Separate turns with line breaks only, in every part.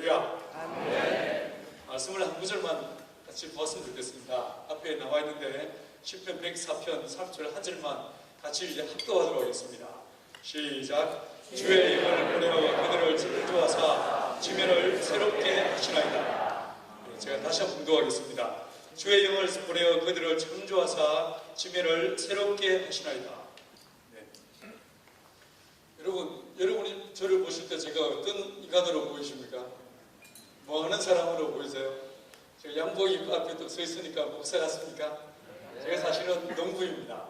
할렐루야.
아멘.
말씀을 한 구절만 같이 보았으면 좋겠습니다. 앞에 나와 있는데 시편 104편 3절 한 절만 같이 이제 합독하도록 하겠습니다. 시작. 주의 영을 보내어 그들을 창조하사 지면을 새롭게 하시나이다. 제가 다시 한번 봉독하겠습니다. 주의 영을 보내어 그들을 창조하사 지면을 새롭게 하시나이다. 네. 여러분이 저를 보실 때 제가 어떤 인간으로 보이십니까? 뭐 하는 사람으로 보이세요? 제가 양복 입고 앞에 또 서 있으니까 목사 같습니까? 제가 사실은 농부입니다.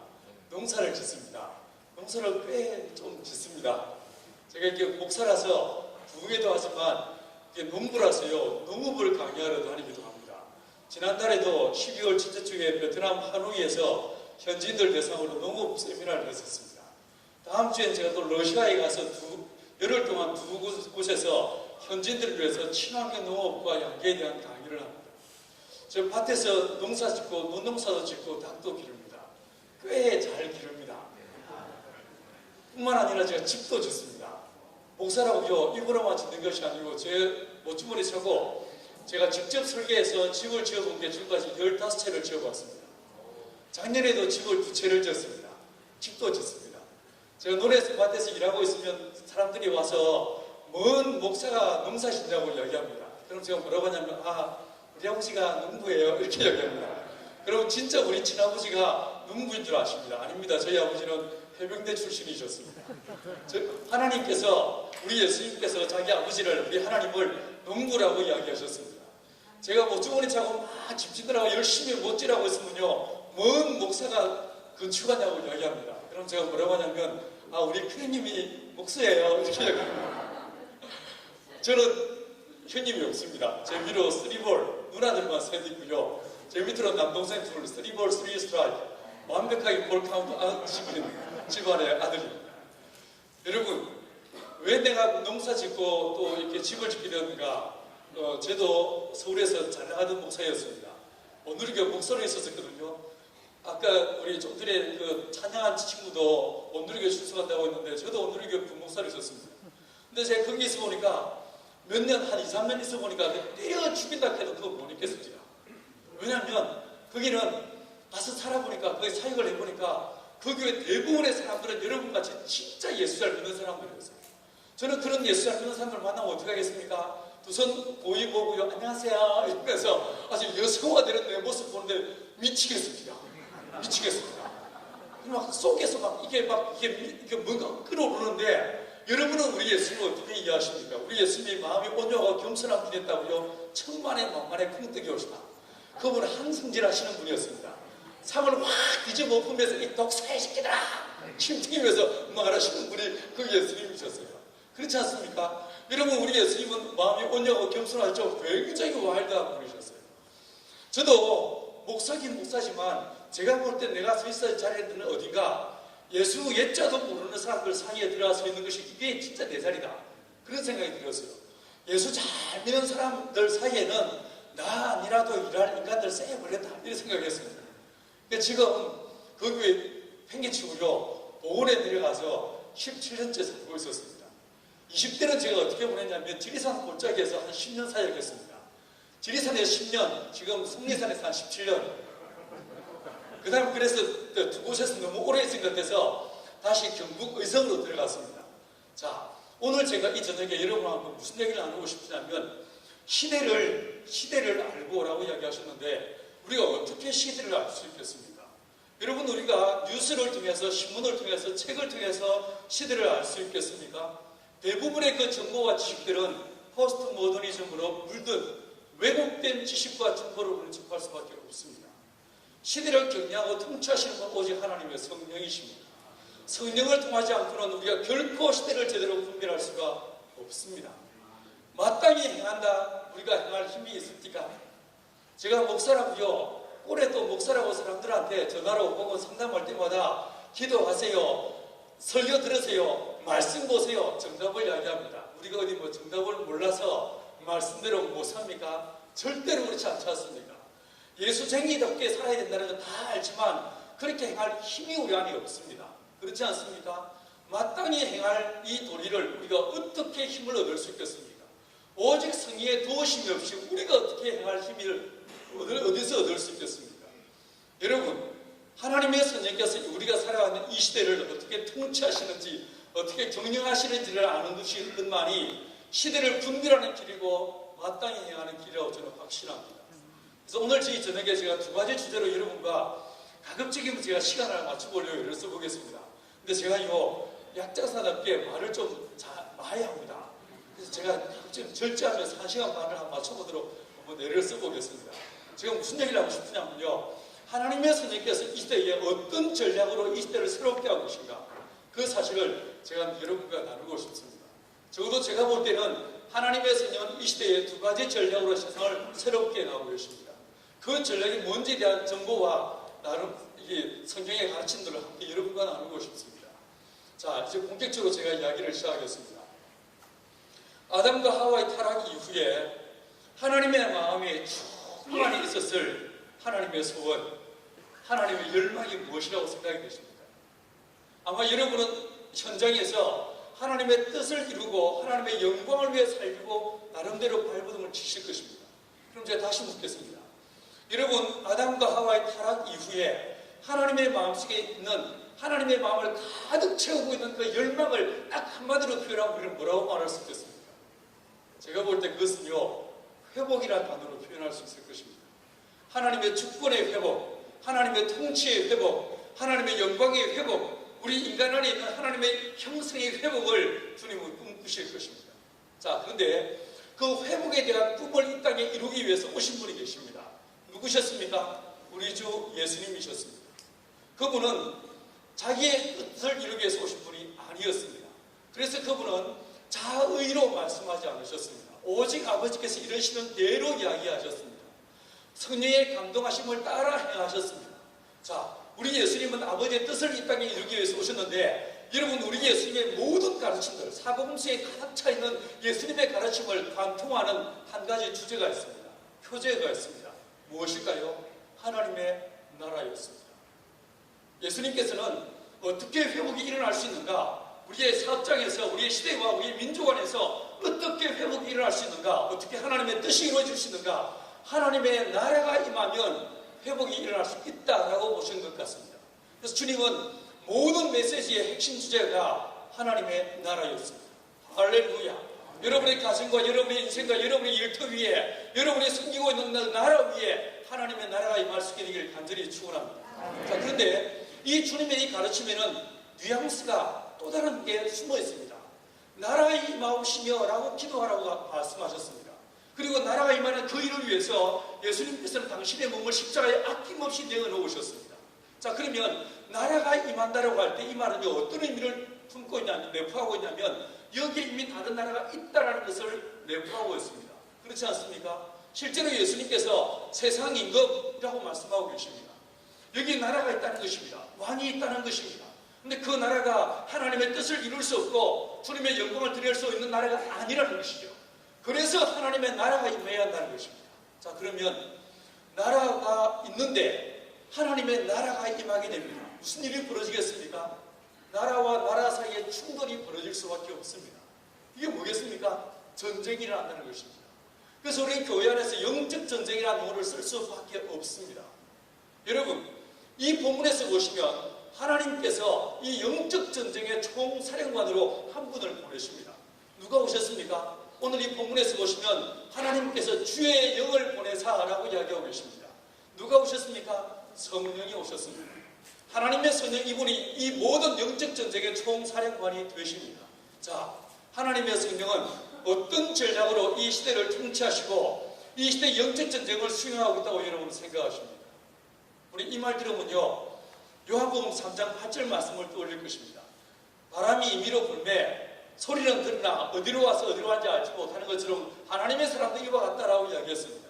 농사를 짓습니다. 농사를 꽤 좀 짓습니다. 제가 이렇게 목사라서 부흥회도 하지만 농부라서요, 농업을 강의하러 다니기도 합니다. 지난달에도 12월 첫째 주에 베트남 하노이에서 현지인들 대상으로 농업 세미나를 했었습니다. 다음 주엔 제가 또 러시아에 가서 열흘 동안 두 곳에서 현지인들을 위해서 친환경 농업과 양계에 대한 강의를 합니다. 저 밭에서 농사 짓고 논농사도 짓고 닭도 기릅니다. 꽤 잘 기릅니다. 뿐만 아니라 제가 집도 짓습니다. 목사라고요, 입으로만 짓는 것이 아니고 제 모주머니 차고 제가 직접 설계해서 집을 지어본 게 지금까지 15채를 지어봤습니다. 작년에도 집을 2채를 지었습니다. 집도 짓습니다. 제가 논에서 밭에서 일하고 있으면 사람들이 와서 먼 목사가 농사 짓냐고 이야기합니다. 그럼 제가 뭐라고 하냐면 우리 아버지가 농부예요 이렇게 이야기합니다. 그럼 진짜 우리 친아버지가 농부인 줄 아십니다. 아닙니다. 저희 아버지는 해병대 출신이셨습니다. 하나님께서 우리 예수님께서 자기 아버지를 우리 하나님을 농부라고 이야기하셨습니다. 제가 뭐 주머니 차고 막 집짓느라고 열심히 못지라고 했으면요 먼 목사가 건축하냐고 이야기합니다. 그럼 제가 뭐라고 하냐면 우리 큰형님이 목수예요 이렇게 이야기합니다. 저는 형님이 없습니다. 제 위로 3볼 누나들만 셋 있고요. 제 밑으로 남동생 둘 3볼 3스트라이크 완벽하게 볼 카운트 지키는 집안의 아들입니다. 여러분, 왜 내가 농사 짓고 또 이렇게 집을 짓게 되었는가? 저도 서울에서 잘 나가던 목사였습니다. 오늘교 목소리에 있었거든요. 아까 우리 좀 전에 그 찬양한 친구도 온누리교회 출석한다고 했는데 저도 온누리교회 부목사로 있었습니다. 근데 제가 거기 있어 보니까 몇 년, 한 2, 3년 있어 보니까 때려 죽인다 해도 그거 못 있겠습니다. 왜냐하면 거기는 가서 살아보니까 거기 사역을 해보니까 그 교회 대부분의 사람들은 여러분같이 진짜 예수 잘 믿는 사람들이었어요. 저는 그런 예수 잘 믿는 사람들 만나면 어떻게 하겠습니까? 두 손 보이고요 안녕하세요 이러면서 아주 여성화되는 내 모습 보는데 미치겠습니다. 미치겠습니다. 막 속에서 이게 뭔가 끌어오르는데 여러분은 우리 예수님을 어떻게 이해하십니까? 우리 예수님이 마음이 온유하고 겸손한 분이었다고요. 천만에 만만에 풍떡이 오시다. 그분은 항승질하시는 분이었습니다. 상을 확 뒤집어 엎으면서 이 독사의 새끼들아 힘튀기면서 말하시는 분이 그 예수님이셨어요. 그렇지 않습니까? 여러분 우리 예수님은 마음이 온유하고 겸손하죠. 굉장히 와일드한 분이셨어요. 저도 목사긴 목사지만 제가 볼 때 내가 서 있어야 자리에는 어딘가 예수 옛자도 모르는 사람들 사이에 들어가서 있는 것이 이게 진짜 내 자리다. 그런 생각이 들었어요. 예수 잘 믿는 사람들 사이에는 나 아니라도 일할 인간들 쎄버렸다 이런 생각했습니다. 그러니까 지금 그 교회 팽개치고요 보건에 내려가서 17년째 살고 있었습니다. 20대는 제가 어떻게 보냈냐면 지리산 골짜기에서 한 10년 사역했습니다. 지리산에서 10년, 지금 성리산에서 한 17년. 그 다음에 그래서 두 곳에서 너무 오래 있은 것 같아서 다시 경북 의성으로 들어갔습니다. 자, 오늘 제가 이 저녁에 여러분하고 무슨 얘기를 나누고 싶으냐면 시대를 알고 오라고 이야기하셨는데 우리가 어떻게 시대를 알 수 있겠습니까? 여러분 우리가 뉴스를 통해서 신문을 통해서 책을 통해서 시대를 알 수 있겠습니까? 대부분의 그 정보와 지식들은 포스트 모더니즘으로 물든 왜곡된 지식과 정보를 우리는 접할 수밖에 없습니다. 시대를 경리하고 통치하시는 건 오직 하나님의 성령이십니다. 성령을 통하지 않고는 우리가 결코 시대를 제대로 분별할 수가 없습니다. 마땅히 행한다 우리가 행할 힘이 있습니까? 제가 목사라고요 올해 또 목사라고 사람들한테 전화로 혹은 상담할 때마다 기도하세요 설교 들으세요 말씀 보세요 정답을 이야기합니다. 우리가 어디 뭐 정답을 몰라서 말씀대로 못 삽니까? 절대로 그렇지 않지 않습니까? 예수쟁이답게 살아야 된다는 건 다 알지만 그렇게 행할 힘이 우리 안에 없습니다. 그렇지 않습니까? 마땅히 행할 이 도리를 우리가 어떻게 힘을 얻을 수 있겠습니까? 오직 성령의 도우심이 없이 우리가 어떻게 행할 힘을 어디서 얻을 수 있겠습니까? 여러분, 하나님의 성령께서 우리가 살아가는 이 시대를 어떻게 통치하시는지, 어떻게 경영하시는지를 아는 것만이 시대를 분별하는 길이고 마땅히 행하는 길이라고 저는 확신합니다. 그래서 오늘 저녁에 제가 두 가지 주제로 여러분과 가급적이면 제가 시간을 맞춰보려고 애를 써보겠습니다. 근데 제가 약자사답게 말을 좀 많이 합니다. 그래서 제가 가급적이면 절제하면서 1시간 반을 한번 맞춰보도록 한번 애를 써보겠습니다. 제가 무슨 얘기를 하고 싶으냐면요, 하나님의 성령께서 이 시대에 어떤 전략으로 이 시대를 새롭게 하고 계신가, 그 사실을 제가 여러분과 나누고 싶습니다. 적어도 제가 볼 때는 하나님의 성령은 이 시대에 두 가지 전략으로 세상을 새롭게 나오고 계십니다. 그 전략이 뭔지에 대한 정보와 나름 이게 성경의 가르침들을 함께 여러분과 나누고 싶습니다. 자, 이제 본격적으로 제가 이야기를 시작하겠습니다. 아담과 하와의 타락 이후에 하나님의 마음에 충만히 있었을 하나님의 소원, 하나님의 열망이 무엇이라고 생각이 되십니까? 아마 여러분은 현장에서 하나님의 뜻을 이루고 하나님의 영광을 위해 살고 나름대로 발버둥을 치실 것입니다. 그럼 제가 다시 묻겠습니다. 여러분, 아담과 하와의 타락 이후에 하나님의 마음속에 있는, 하나님의 마음을 가득 채우고 있는 그 열망을 딱 한마디로 표현하면 우리는 뭐라고 말할 수 있겠습니까? 제가 볼 때 그것은요, 회복이라는 단어로 표현할 수 있을 것입니다. 하나님의 주권의 회복, 하나님의 통치의 회복, 하나님의 영광의 회복, 우리 인간 안에 있는 하나님의 형성의 회복을 주님은 꿈꾸실 것입니다. 자, 그런데 그 회복에 대한 꿈을 이 땅에 이루기 위해서 오신 분이 계십니다. 누구셨습니까? 우리 주 예수님이셨습니다. 그분은 자기의 뜻을 이루기 위해서 오신 분이 아니었습니다. 그래서 그분은 자의로 말씀하지 않으셨습니다. 오직 아버지께서 이러시는 대로 이야기하셨습니다. 성령의 감동하심을 따라 행하셨습니다. 자, 우리 예수님은 아버지의 뜻을 이 땅에 이루기 위해서 오셨는데, 여러분, 우리 예수님의 모든 가르침들, 사복음서에 가득 차 있는 예수님의 가르침을 관통하는 한 가지 주제가 있습니다. 표제가 있습니다. 무엇일까요? 하나님의 나라였습니다. 예수님께서는 어떻게 회복이 일어날 수 있는가, 우리의 사업장에서, 우리의 시대와 우리의 민족 안에서 어떻게 회복이 일어날 수 있는가, 어떻게 하나님의 뜻이 이루어질 수 있는가, 하나님의 나라가 임하면 회복이 일어날 수 있다라고 보신 것 같습니다. 그래서 주님은 모든 메시지의 핵심 주제가 하나님의 나라였습니다. 할렐루야. 여러분의 가정과 여러분의 인생과 여러분의 일터 위에, 여러분이 섬기고 있는 나라 위에 하나님의 나라가 임할 수 있기를 간절히 축원합니다. 자, 그런데 이 주님의 이 가르침에는 뉘앙스가 또 다른 게 숨어 있습니다. 나라가 임하시며 라고 기도하라고 말씀하셨습니다. 그리고 나라가 임하는 그 일을 위해서 예수님께서는 당신의 몸을 십자가에 아낌없이 내어놓으셨습니다. 자, 그러면 나라가 임한다라고 할 때 이 말은 어떤 의미를 품고 있냐면, 내포하고 있냐면, 여기에 이미 다른 나라가 있다라는 것을 내포하고 있습니다. 그렇지 않습니까? 실제로 예수님께서 세상 임금이라고 말씀하고 계십니다. 여기 나라가 있다는 것입니다. 왕이 있다는 것입니다. 근데 그 나라가 하나님의 뜻을 이룰 수 없고 주님의 영광을 드릴 수 있는 나라가 아니라는 것이죠. 그래서 하나님의 나라가 임해야 한다는 것입니다. 자, 그러면 나라가 있는데 하나님의 나라가 임하게 됩니다. 무슨 일이 벌어지겠습니까? 나라와 나라 사이에 충돌이 벌어질 수밖에 없습니다. 이게 뭐겠습니까? 전쟁이 일어난다는 것입니다. 그래서 우리 교회 안에서 영적 전쟁이라는 용어를 쓸 수밖에 없습니다. 여러분, 이 본문에서 보시면 하나님께서 이 영적 전쟁의 총사령관으로 한 분을 보내십니다. 누가 오셨습니까? 오늘 이 본문에서 보시면 하나님께서 주의 영을 보내사라고 이야기하고 계십니다. 누가 오셨습니까? 성령이 오셨습니다. 하나님의 성령, 이분이 이 모든 영적 전쟁의 총사령관이 되십니다. 자, 하나님의 성령은 어떤 전략으로 이 시대를 통치하시고 이 시대의 영적 전쟁을 수행하고 있다고 여러분 생각하십니까? 우리 이 말 들으면요, 요한복음 3장 8절 말씀을 떠올릴 것입니다. 바람이 임의로 불매 소리는 들으나 어디로 와서 어디로 왔는지 알지 못하는 것처럼 하나님의 사람도 이와 같다라고 이야기했습니다.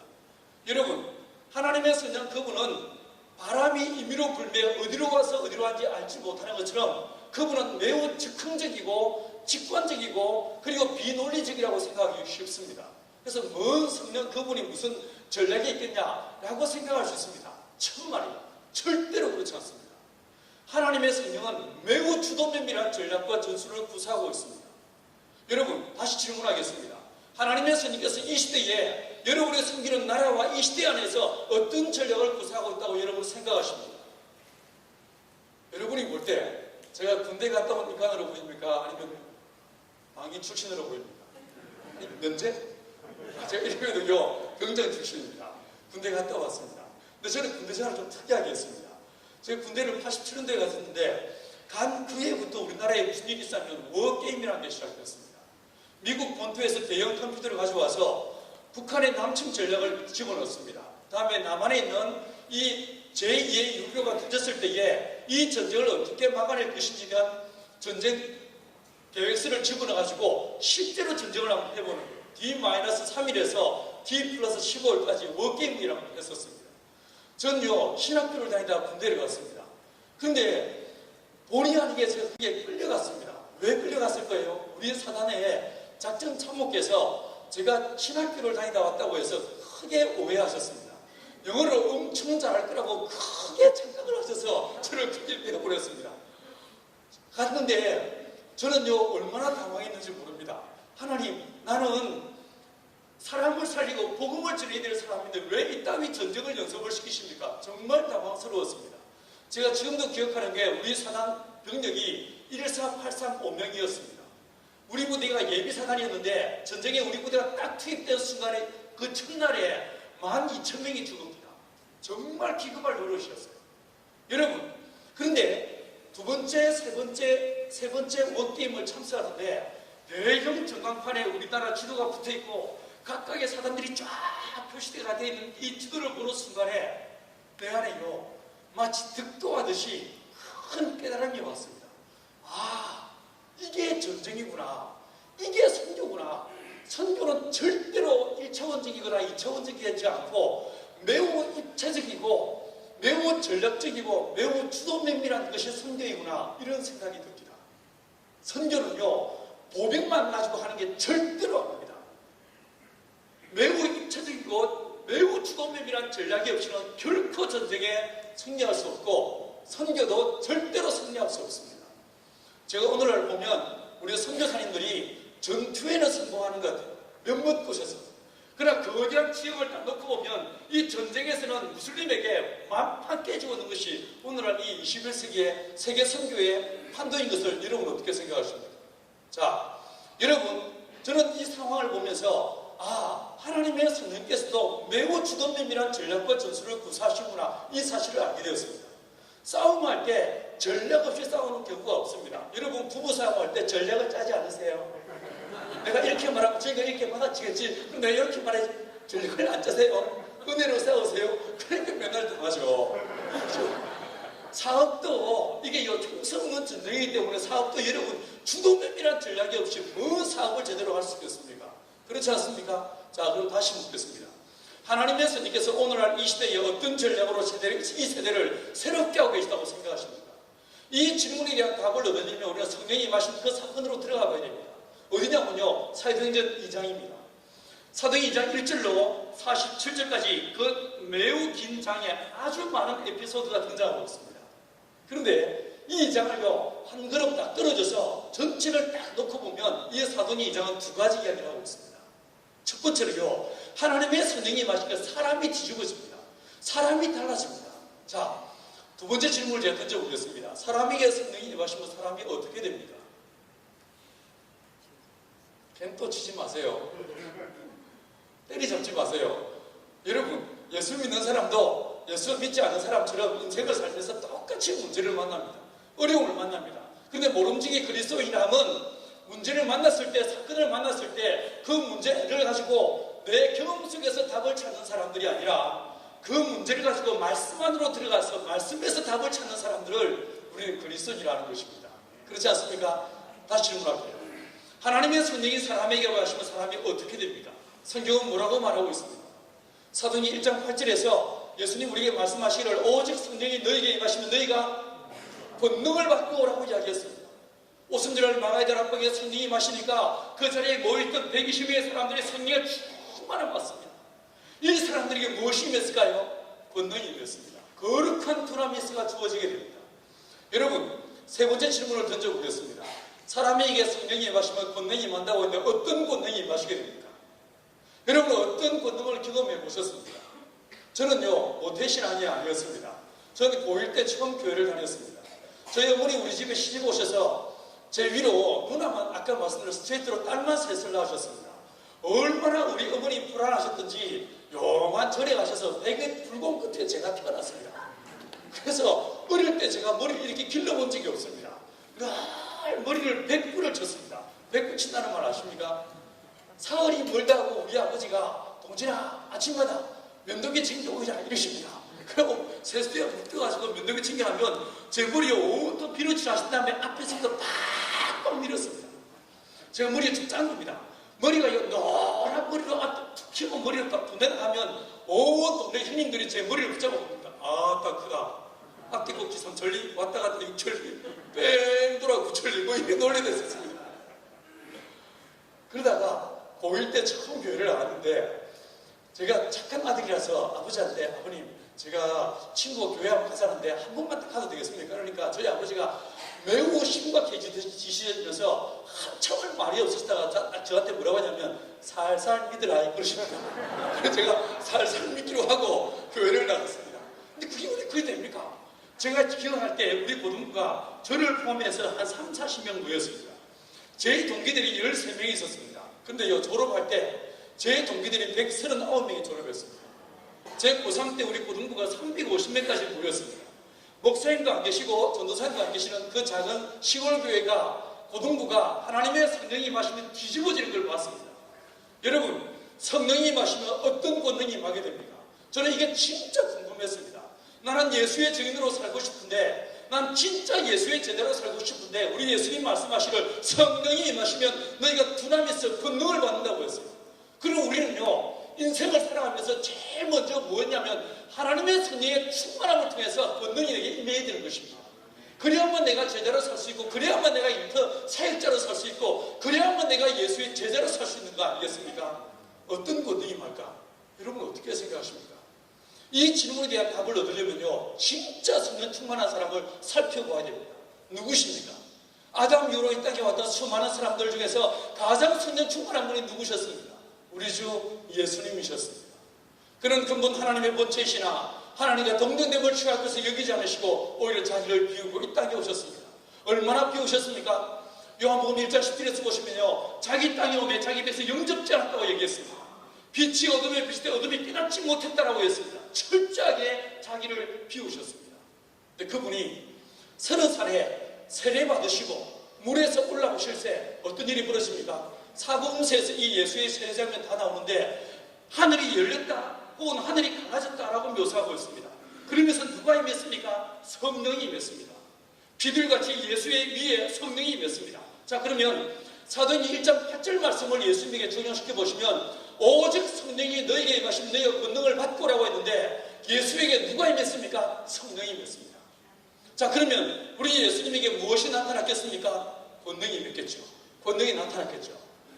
여러분, 하나님의 성령, 그분은 바람이 임의로 불매 어디로 와서 어디로 왔는지 알지 못하는 것처럼 그분은 매우 즉흥적이고 직관적이고 그리고 비논리적이라고 생각하기 쉽습니다. 그래서 뭔 성령, 그분이 무슨 전략이 있겠냐라고 생각할 수 있습니다. 천만이다. 절대로 그렇지 않습니다. 하나님의 성령은 매우 주도면밀한 전략과 전술을 구사하고 있습니다. 여러분, 다시 질문하겠습니다. 하나님의 선생님께서 이 시대에 여러분의 섬기는 나라와 이 시대 안에서 어떤 전략을 구사하고 있다고 여러분 생각하십니까? 여러분이 볼 때 제가 군대 갔다 온 인간으로 보입니까? 아니면 방위 출신으로 보입니까? 면제? 제가 이름에도요 병장 출신입니다. 군대 갔다 왔습니다. 근데 저는 군대 생활을 좀 특이하게 했습니다. 제가 군대를 87년도에 갔었는데 간 그 해부터 우리나라에 무슨 일이 있었냐면 워게임이라는 게 시작됐습니다. 미국 본토에서 대형 컴퓨터를 가져와서 북한의 남침 전략을 집어넣었습니다. 다음에 남한에 있는 이 제2의 6.25가 터졌을 때에 이 전쟁을 어떻게 막아낼 것인지에 대한 전쟁 계획서를 집어넣어가지고 실제로 전쟁을 한번 해보는 거예요. D-3일에서 D+15일까지 워게임이라고 했었습니다. 전요 신학교를 다니다가 군대를 갔습니다. 근데 본의 아니게 제가 그게 끌려갔습니다. 왜 끌려갔을 거예요? 우리 사단의 작전 참모께서 제가 신학교를 다니다 왔다고 해서 크게 오해하셨습니다. 영어를 엄청 잘할 거라고 크게 착각을 하셔서 저를 그렇게 빼버렸습니다. 갔는데 저는요 얼마나 당황했는지 모릅니다. 하나님, 나는 사람을 살리고 복음을 전해야 될 사람인데 왜 이따위 전쟁을 연습을 시키십니까? 정말 당황스러웠습니다. 제가 지금도 기억하는 게 우리 사단 병력이 14835명이었습니다. 우리 부대가 예비사단이었는데 전쟁에 우리 부대가 딱 투입된 순간에 그 첫날에 12,000명이 죽습니다. 정말 기급할 노릇이었어요. 여러분, 그런데 두 번째, 세 번째 원게임을 참석하는데 대형 전광판에 우리나라 지도가 붙어있고 각각의 사단들이 쫙 표시되어 있는 이 지도를 보는 순간에 내 안에요 마치 득도하듯이 큰 깨달음이 왔습니다. 아, 이게 전쟁이구나. 이게 선교구나. 선교는 절대로 1차원적이거나 2차원적이지 않고 매우 입체적이고 매우 전략적이고 매우 주도 면밀한 것이 선교이구나. 이런 생각이 듭니다. 선교는요 보병만 가지고 하는 게 절대로 안 됩니다. 매우 입체적이고 매우 주도 면밀한 전략이 없이는 결코 전쟁에 승리할 수 없고 선교도 절대로 승리할 수 없습니다. 제가 오늘날 보면 우리 선교사님들이 전투에는 성공하는 것 같아요. 몇몇 곳에서. 그러나 거대한 지역을 딱 놓고 보면 이 전쟁에서는 무슬림에게 만판 깨지고 있는 것이 오늘날 이 21세기의 세계 선교의 판도인 것을 여러분 어떻게 생각하십니까? 자, 여러분, 저는 이 상황을 보면서 하나님의 성령께서도 매우 주도 면밀한 전략과 전술을 구사하시구나 이 사실을 알게 되었습니다. 싸움할 때 전략 없이 싸우는 경우가 없습니다. 여러분 부부 싸움할 때 전략을 짜지 않으세요? 내가 이렇게 말하면 저희가 이렇게 받아치겠지. 그럼 내가 이렇게 말해야지. 전략을 안 짜세요? 은혜로 싸우세요? 그러니까 맨날 당하죠. 사업도 이게 총성은 전쟁이기 때문에 사업도 여러분 주도 면밀한 전략이 없이 뭔 사업을 제대로 할 수 있겠습니까? 그렇지 않습니까? 자, 그럼 다시 묻겠습니다. 하나님의 선생님께서 오늘날 이 시대에 어떤 전략으로 이 세대를 새롭게 하고 계시다고 생각하십니까? 이 질문에 대한 답을 얻으려면 우리가 성령이 마신 그 사건으로 들어가 봐야 됩니다. 어디냐면요, 사도행전 2장입니다. 사도행전 2장 1절로 47절까지 그 매우 긴 장에 아주 많은 에피소드가 등장하고 있습니다. 그런데 이 2장을요 한 걸음 딱 떨어져서 전체를 딱 놓고 보면 이 사도행전 2장은 두 가지 이야기를 하고 있습니다. 첫 번째로요, 하나님의 성령이 마시니까 사람이 뒤집어집니다. 사람이 달라집니다. 자, 두 번째 질문을 제가 던져보겠습니다. 사람에게 성령이 마시면 사람이 어떻게 됩니까? 펜또 치지 마세요. 때리잡지 마세요. 여러분, 예수 믿는 사람도 예수 믿지 않은 사람처럼 인생을 살면서 똑같이 문제를 만납니다. 어려움을 만납니다. 근데 모름지기 그리스도인이라면 문제를 만났을 때, 사건을 만났을 때 그 문제를 가지고 내 경험 속에서 답을 찾는 사람들이 아니라 그 문제를 가지고 말씀 안으로 들어가서 말씀에서 답을 찾는 사람들을 우리는 그리스도인이라는 것입니다. 그렇지 않습니까? 다시 질문할게요. 하나님의 성령이 사람에게 하시면 사람이 어떻게 됩니까? 성경은 뭐라고 말하고 있습니까? 사도행전 1장 8절에서 예수님 우리에게 말씀하시기를 오직 성령이 너희에게 임하시면 너희가 권능을 받고 오라고 이야기했습니다. 오순절날 마가의 다락방에 성령이 임하시니까 그 자리에 모여있던 120명의 사람들이 성령에 충만을 받습니다. 이 사람들에게 무엇이 임했을까요? 권능이 임했습니다. 거룩한 두나미스가 주어지게 됩니다. 여러분, 세 번째 질문을 던져보겠습니다. 사람에게 성령이 임하시면 권능이 임한다고 했는데 어떤 권능이 임하시게 됩니까? 고통을 경험해 보셨습니다. 저는요, 모태신앙이 아니었습니다. 저는 고1 때 처음 교회를 다녔습니다. 저희 어머니 우리 집에 시집 오셔서 제 위로 누나만 아까 말씀드린 스트레이트로 딸만 셋을 낳으셨습니다. 얼마나 우리 어머니 불안하셨던지 요만 절에 가셔서 베개 불공 끝에 제가 태어났습니다. 그래서 어릴 때 제가 머리를 이렇게 길러본 적이 없습니다. 늘 머리를 백구를 쳤습니다. 백구 친다는 말 아십니까? 사흘이 멀다고 우리 아버지가 동진아 아침마다 면도기 챙겨오자 이러십니다. 그리고 세수대에 묵 떠가지고 면도기 챙겨하면 제 머리에 온통 비누칠 하신 다음에 앞에서부터 팍팍 밀었습니다. 제가 머리가 좀 짠 겁니다. 머리가 노란 머리로 툭 튀고 머리를 딱 분해하면 온 동네 형님들이 제 머리를 붙잡아 봅니다. 아따 크다. 앞뒤꼭지 3천리 왔다 갔다 6천리 뺑 돌아 9천리 뭐 이렇게 놀래댔었습니다. 그러다가 고1 때 처음 교회를 나왔는데 제가 착한 아들이라서 아버지한테 아버님 제가 친구가 교회 한번 가자는데 한 번만 딱 가도 되겠습니까? 그러니까 저희 아버지가 매우 심각해지시면서 한참을 말이 없으시다가 저한테 뭐라고 하냐면 살살 믿으라 그러십니다. 그래서 제가 살살 믿기로 하고 교회를 나갔습니다. 근데 그게 됩니까? 제가 기억할 때 우리 고등부가 저를 포함해서 한 3, 40명 모였습니다. 제 동기들이 13명이 있었습니다. 근데요 졸업할 때 제 동기들이 139명이 졸업했습니다. 제 고3 때 우리 고등부가 350명까지 모였습니다. 목사님도 안 계시고 전도사님도 안 계시는 그 작은 시골 교회가 고등부가 하나님의 성령이 임하시면 뒤집어지는 걸 봤습니다. 여러분 성령이 임하시면 어떤 권능이 임하게 됩니까? 저는 이게 진짜 궁금했습니다. 나는 예수의 증인으로 살고 싶은데 난 진짜 예수의 제대로 살고 싶은데 우리 예수님 말씀하시길 성령이 임하시면 너희가 두나미에서 권능을 받는다고 했어요. 그리고 우리는요 인생을 살아가면서 제일 먼저 뭐였냐면 하나님의 성령의 충만함을 통해서 권능이 내게 임해야 되는 것입니다. 그래야만 내가 제대로 살 수 있고 그래야만 내가 인터 사역자로 살 수 있고 그래야만 내가 예수의 제자로 살 수 있는 거 아니겠습니까? 어떤 권능이 임할까? 여러분 어떻게 생각하십니까? 이 질문에 대한 답을 얻으려면요 진짜 성령 충만한 사람을 살펴봐야 됩니다. 누구십니까? 아담 이후로 이 땅에 왔던 수많은 사람들 중에서 가장 성령 충만한 분이 누구셨습니까? 우리 주 예수님이셨습니다. 그는 근본 하나님의 본체이시나 하나님과 동등됨을 취할 것을 여기지 않으시고 오히려 자기를 비우고 이 땅에 오셨습니다. 얼마나 비우셨습니까? 요한복음 1장 10절에서 보시면요 자기 땅에 오매 자기 입에서 영접지 않았다고 얘기했습니다. 빛이 어둠에 비칠 때 어둠이 깨닫지 못했다라고 했습니다. 철저하게 자기를 비우셨습니다. 근데 그분이 30살에 세례 받으시고 물에서 올라오실 때 어떤 일이 벌어집니까? 사복음서에서 이 예수의 세례 장면 다 나오는데 하늘이 열렸다 혹은 하늘이 갈라졌다라고 묘사하고 있습니다. 그러면서 누가 임했습니까? 성령이 임했습니다. 비둘같이 예수의 위에 성령이 임했습니다. 자 그러면 사도행전 1장 8절 말씀을 예수님에게 적용시켜 보시면 오직 성령이 너에게 임하시면 너희가 권능을 받고라고 했는데 예수에게 누가 임했습니까? 성령이 임했습니다. 자 그러면 우리 예수님에게 무엇이 나타났겠습니까? 권능이 임했겠죠. 권능이 나타났겠죠.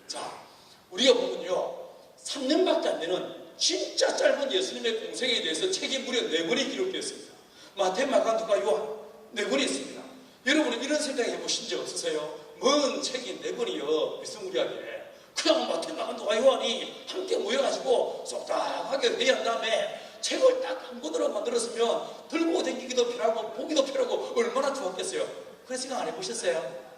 자 우리가 보면요 3년밖에 안 되는 진짜 짧은 예수님의 공생에 대해서 책이 무려 4권이 기록되어 있습니다. 마태, 마가, 누가, 요한 4권이 있습니다. 여러분은 이런 생각 해보신 적 없으세요? 뭔 책이 4권이요 비스무리하게 그냥 마태, 마가, 누가, 요한이 함께 모여가지고 쏙닥하게 회의한 다음에 책을 딱 한 권으로 만들었으면 들고 다니기도 편하고 보기도 편하고 얼마나 좋았겠어요. 그런 생각 안 해보셨어요?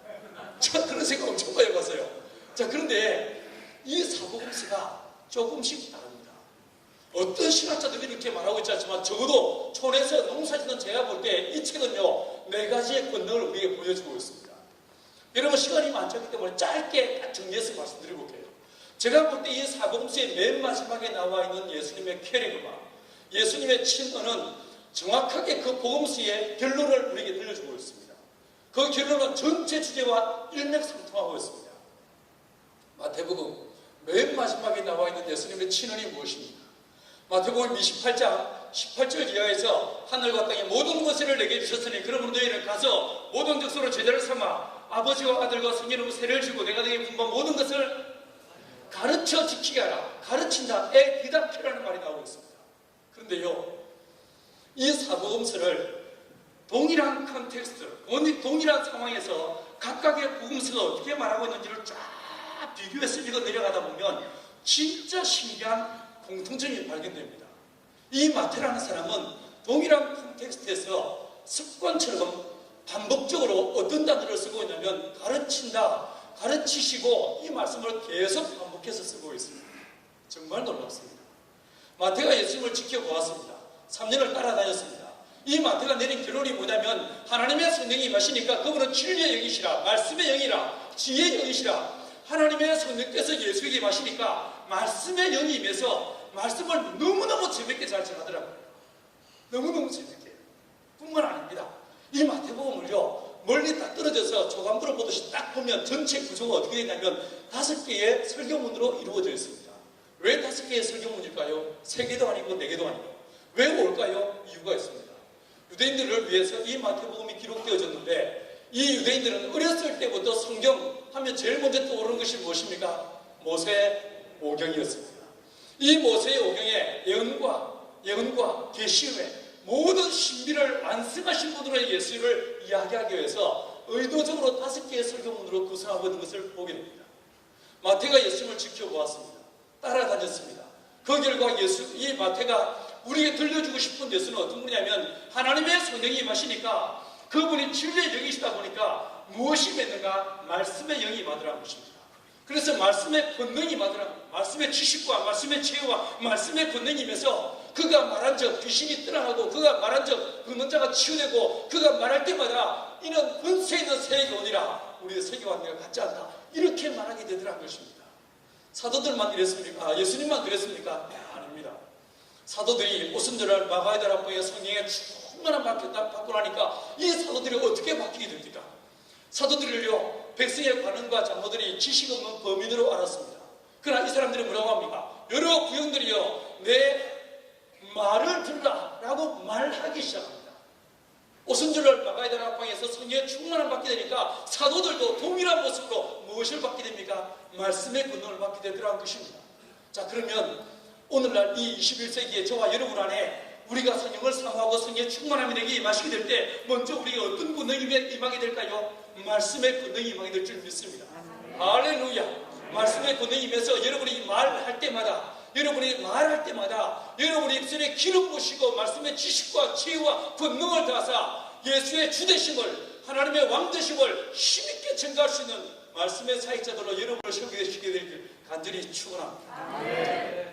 저 그런 생각 엄청 많이 해봤어요. 자 그런데 이 사복음서가 조금씩 다릅니다. 어떤 신학자들이 이렇게 말하고 있지 않지만 적어도 촌에서 농사짓는 제가 볼 때 이 책은요 4가지의 권능을 우리에게 보여주고 있습니다. 여러분 시간이 많지 않기 때문에 짧게 딱 정리해서 말씀드려 볼게요. 제가 볼 때 이 사복음서의 맨 마지막에 나와 있는 예수님의 캐리그마 예수님의 친언은 정확하게 그 복음서의 결론을 우리에게 들려주고 있습니다. 그 결론은 전체 주제와 일맥상통하고 있습니다. 마태복음 맨 마지막에 나와 있는 예수님의 친언이 무엇입니까? 마태복음 28장 18절 이하에서 하늘과 땅의 모든 것을 내게 주셨으니 그러므로 너희는 가서 모든 족속으로 제자를 삼아 아버지와 아들과 성령으로 세례를 주고 내가 너희에게 분부한 모든 것을 가르쳐 지키게 하라. 가르친다에 디다케라는 말이 나오고 있습니다. 그런데요 이 사복음서를 동일한 컨텍스트, 동일한 상황에서 각각의 복음서가 어떻게 말하고 있는지를 쫙 비교해서 읽어 내려가다 보면 진짜 신기한 공통점이 발견됩니다. 이 마태라는 사람은 동일한 콘텍스트에서 습관처럼 반복적으로 어떤 단어를 쓰고 있냐면 가르친다, 가르치시고 이 말씀을 계속 반복해서 쓰고 있습니다. 정말 놀랍습니다. 마태가 예수님을 지켜보았습니다. 3년을 따라다녔습니다. 이 마태가 내린 결론이 뭐냐면 하나님의 성령이 임하시니까 그분은 진리의 영이시라, 말씀의 영이라, 지혜의 영이시라. 하나님의 성령께서 예수에게 임하시니까 말씀의 영이 임해서 말씀을 너무너무 재밌게 잘 전하더라고요. 너무너무 재밌게. 뿐만 아닙니다. 이 마태복음을요, 멀리 딱 떨어져서 조간부를 보듯이 딱 보면 전체 구조가 어떻게 되냐면 5개의 설교문으로 이루어져 있습니다. 왜 5개의 설교문일까요? 3개도 아니고 4개도 아니고. 왜 올까요? 이유가 있습니다. 유대인들을 위해서 이 마태복음이 기록되어졌는데 이 유대인들은 어렸을 때부터 성경 하면 제일 먼저 떠오르는 것이 무엇입니까? 모세오경이었습니다. 이 모세오경의 예언과 계시의 모든 신비를 완성하신 분으로 예수를 이야기하기 위해서 의도적으로 5개의 설교문으로 구성하고 있는 것을 보게 됩니다. 마태가 예수님을 지켜보았습니다. 따라다녔습니다. 그 결과 이 마태가 우리에게 들려주고 싶은 예수는 어떤 분이냐면 하나님의 성령이 임하시니까 그분이 진리의 영이시다 보니까 무엇이 맺는가? 말씀의 영이 임하더라는 것입니다. 그래서 말씀의 권능이 임하더라. 말씀의 지식과 말씀의 지혜와 말씀의 권능이 임해서 그가 말한 적 귀신이 떠나가고 그가 말한 적 병자가 치유되고 그가 말할 때마다 이는 권세 있는 세계원이라 우리의 세계관계가 같지 않다. 이렇게 말하게 되더라는 것입니다. 사도들만 이랬습니까? 예수님만 그랬습니까? 아닙니다. 사도들이 오순절날 마가다락 앞에 성령에 충만한 받고 나니까 이 사도들이 어떻게 바뀌게 됩니까? 사도들을요, 백성의 관원과 장로들이 지식 없는 범인으로 알았습니다. 그러나 이 사람들이 뭐라고 합니까? 여러 구형들이요, 내 말을 들으라 라고 말하기 시작합니다. 오순절날 마가다락 방에서 성령에 충만한 받게 되니까 사도들도 동일한 모습으로 무엇을 받게 됩니까? 말씀의 권능을 받게 되더라는 것입니다. 자, 그러면 오늘날 이 21세기에 저와 여러분 안에 우리가 성령을 사모하고 성령의 충만함이 내게 임하시게 될 때 먼저 우리가 어떤 권능이 임하게 될까요? 말씀의 권능이 임하게 될 줄 믿습니다. 할렐루야. 말씀의 권능이 임해서 여러분이 말할 때마다 여러분의 입술에 기름 부으시고 말씀의 지식과 지혜와 권능을 다하사 예수의 주되심을 하나님의 왕되심을 힘있게 증가할 수 있는 말씀의 사역자들로 여러분을 세우게 되길 간절히 축원합니다.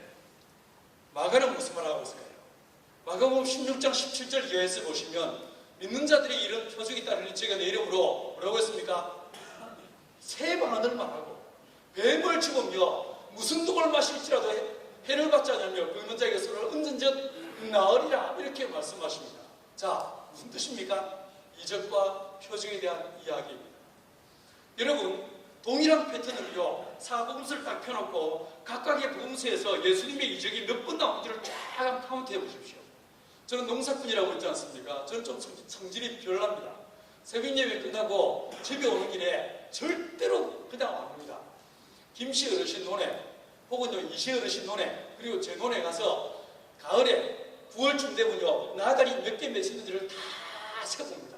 마가는 무슨 말하고 있을까요? 마가복음 16장 17절 이하에서 보시면 믿는 자들이 이런 표적이 따르니 제가 내 이름으로 뭐라고 했습니까? 새 방언을 말하고 뱀을 죽으며 무슨 독을 마실지라도 해를 받지 않으며 병든 자에게 서로 은전적 나으리라 이렇게 말씀하십니다. 자, 무슨 뜻입니까? 이적과 표적에 대한 이야기입니다. 여러분, 동일한 패턴으로요, 사복음서를 딱 펴놓고 각각의 복음서에서 예수님의 이적이 몇 번 나온지를 쫙 카운트해 보십시오. 저는 농사꾼이라고 했지 않습니까? 저는 좀 성질이 별납니다. 새벽 예배 끝나고 집에 오는 길에 절대로 그냥 안 옵니다. 김씨 어르신 논에 혹은 이씨 어르신 논에 그리고 제 논에 가서 가을에 9월쯤 되면요, 나다리 몇 개 맺히는지를 다 시켜봅니다.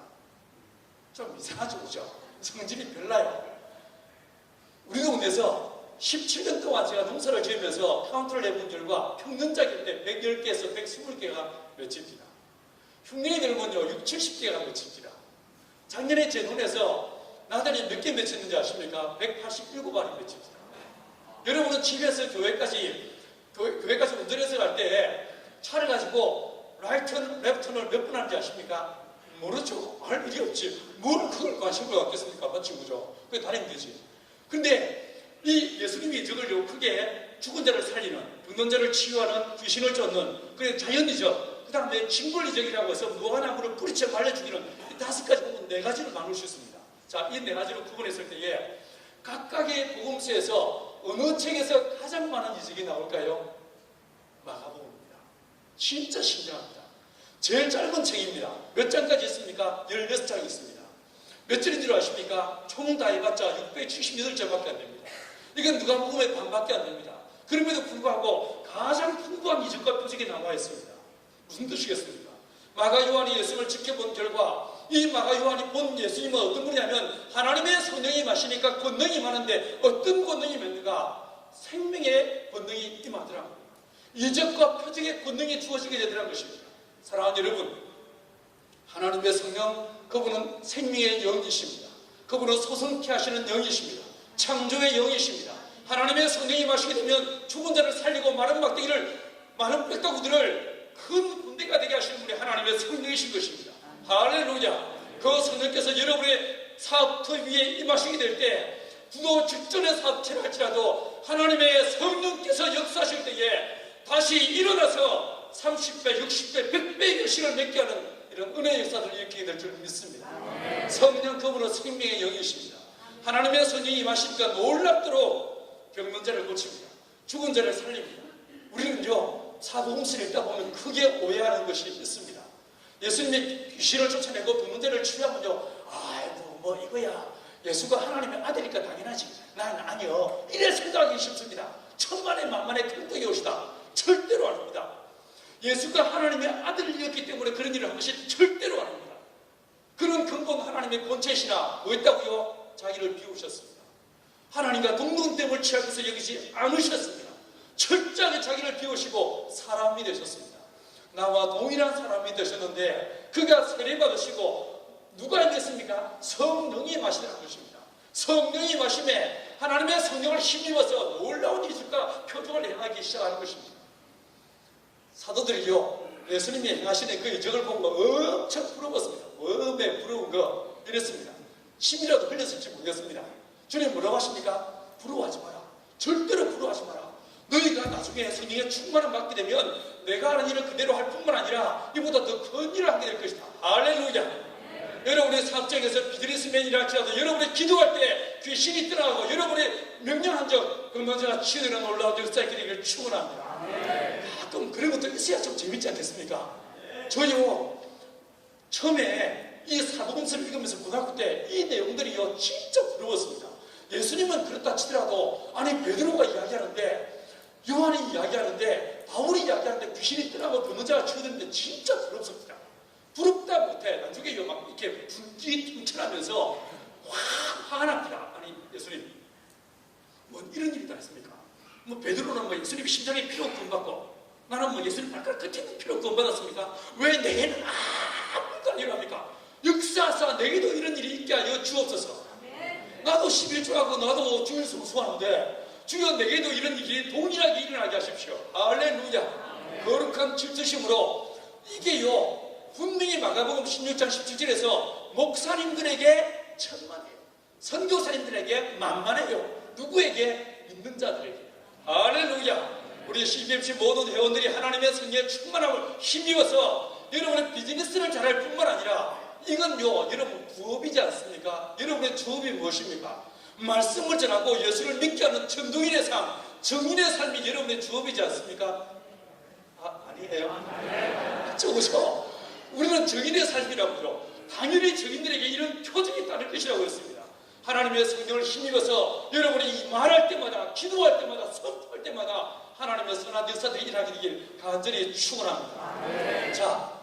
좀 이상하죠, 그죠? 성질이 별나요. 우리 동네에서 17년 동안 제가 농사를 지으면서 카운트를 해본 결과 평년작일 때 110개에서 120개가 맺힙니다. 흉년이 들면요 6, 70개가 맺힙니다. 작년에 제 논에서 나달이 몇 개 맺혔는지 아십니까? 187알이 맺힙니다. 여러분은 집에서 교회까지 운전해서 갈 때 차를 가지고 레프턴을 몇 분 하는지 아십니까? 모르죠. 할 일이 없지. 뭘 그걸 관심을 갖겠습니까? 맞지, 그죠? 그게 다니면 되지. 근데 이 예수님이 이적을요, 크게 죽은 자를 살리는, 병든 자를 치유하는, 귀신을 쫓는, 그게 자연이적, 그 다음에 징벌이적이라고 해서 무화과나무를 뿌리채 말려 죽이는 이 5가지 부분 4가지로 나눌 수 있습니다. 자, 이 4가지로 구분했을 때에 각각의 복음서에서 어느 책에서 가장 많은 이적이 나올까요? 마가복음입니다. 진짜 신기합니다. 제일 짧은 책입니다. 몇 장까지 있습니까? 16장이 있습니다. 몇 절인 줄 아십니까? 총 다 해봤자 678절밖에 안 됩니다. 이건 누가복음의 반밖에 안 됩니다. 그럼에도 불구하고 가장 풍부한 이적과 표적이 나와 있습니다. 무슨 뜻이겠습니까? 마가 요한이 예수님을 지켜본 결과 이 마가 요한이 본 예수님은 어떤 분이냐면 하나님의 성령이 임하시니까 권능이 많은데 어떤 권능이 있는가? 생명의 권능이 임하더라고요. 이적과 표적의 권능이 주어지게 되더라는 것입니다. 사랑하는 여러분, 하나님의 성령, 그분은 생명의 영이십니다. 그분은 소성케 하시는 영이십니다. 창조의 영이십니다. 하나님의 성령이 마시게 되면 죽은 자를 살리고 마른 뼈다구들을 큰 군대가 되게 하시는 분이 하나님의 성령이신 것입니다. 할렐루야. 그 성령께서 여러분의 사업터 위에 임하시게 될 때 구도 직전의 사업체를 할지라도 하나님의 성령께서 역사하실 때에 다시 일어나서 30배, 60배, 100배의 열심을 맺게 하는 이런 은혜의 역사를 일으키게 될 줄 믿습니다. 성령, 그분은 생명의 영이십니다. 하나님의 성령이 임하시니까 놀랍도록 병든 자를 고칩니다. 죽은 자를 살립니다. 우리는요, 사복음서를 읽다 보면 크게 오해하는 것이 있습니다. 예수님이 귀신을 쫓아내고 병든 자를 치유하면요, 아이고 뭐 이거야, 예수가 하나님의 아들이니까 당연하지, 난 아니요, 이래 생각하기 쉽습니다. 천만의 만만의 평등이 오시다. 절대로 아닙니다. 예수가 하나님의 아들이었기 때문에 그런 일을 한 것이 절대로 아닙니다. 그런 근본 하나님의 본체시나 뭐였다고요? 자기를 비우셨습니다. 하나님과 동등됨을 취할 것을 여기지 않으셨습니다. 철저하게 자기를 비우시고 사람이 되셨습니다. 나와 동일한 사람이 되셨는데 그가 세례받으시고 누가 임했습니까? 성령이 마시라는 것입니다. 성령이 마심에 하나님의 성령을 힘입어서 놀라운 이적과 표적을 행하기 시작하는 것입니다. 사도들이요, 예수님이 행하시는 그 이적을 보고 엄청 부러웠습니다. 왜 부러운 거? 이랬습니다. 힘이라도 흘렸을지 모르겠습니다. 주님 뭐라고 하십니까? 부러워하지 마라. 절대로 부러워하지 마라. 너희가 나중에 성령에 충만을 받게 되면 내가 하는 일을 그대로 할 뿐만 아니라 이보다 더 큰 일을 하게 될 것이다. 할렐루야. 여러분의 사업장에서 비즈니스맨이라 할지라도 여러분이 기도할 때 귀신이 떠나가고 여러분이 명령한 적 건강자가 치유되는 놀라운 역사의 길이를 축원합니다. 가끔 그런 것도 있어야 좀 재밌지 않겠습니까? 저요, 처음에 이 사복음서를 읽으면서 고등학교 때 이 내용들이요 진짜 부러웠습니다. 예수님은 그렇다 치더라도 아니 베드로가 이야기하는데, 요한이 이야기하는데, 바울이 이야기하는데 귀신이 떠나고 병자가 치유되는데 진짜 부럽습니다. 부럽다 못해 나중에 막 이렇게 분기 퉁쳐나면서 화가 납니다. 아니 예수님 뭐 이런 일이 다 있습니까? 뭐 베드로는 뭐 예수님 심장에 피로 구원받고 나는 뭐 예수님 발가락 끝에 있는 피로 구원받았습니까? 왜 내게는 아무것도 안 일어납니까? 역사사 내게도 이런 일이 있게 하여 주옵소서. 나도 11조하고 나도 주일 성수하는데 주여 내게도 이런 일이 동일하게 일어나게 하십시오. 할렐루야. 거룩한 질투심으로 이게요 분명히 마가복음 16장 17절에서 목사님들에게 천만해요. 선교사님들에게 만만해요. 누구에게? 믿는 자들에게. 할렐루야. 우리 CBMC 모든 회원들이 하나님의 성령의 충만함을 힘입어서 여러분의 비즈니스를 잘할 뿐만 아니라 이건요 여러분 부업이지 않습니까? 여러분의 주업이 무엇입니까? 말씀을 전하고 예수를 믿게 하는 전도인의 삶, 정인의 삶이 여러분의 주업이지 않습니까? 아니에요? 저거죠. 우리는 정인의 삶이라고요. 당연히 정인들에게 이런 표적이 따를 것이라고 했습니다. 하나님의 성령을 힘입어서 여러분이 말할 때마다, 기도할 때마다, 선포할 때마다 하나님의 선한 역사들이 일하게 되길 간절히 축원합니다. 자,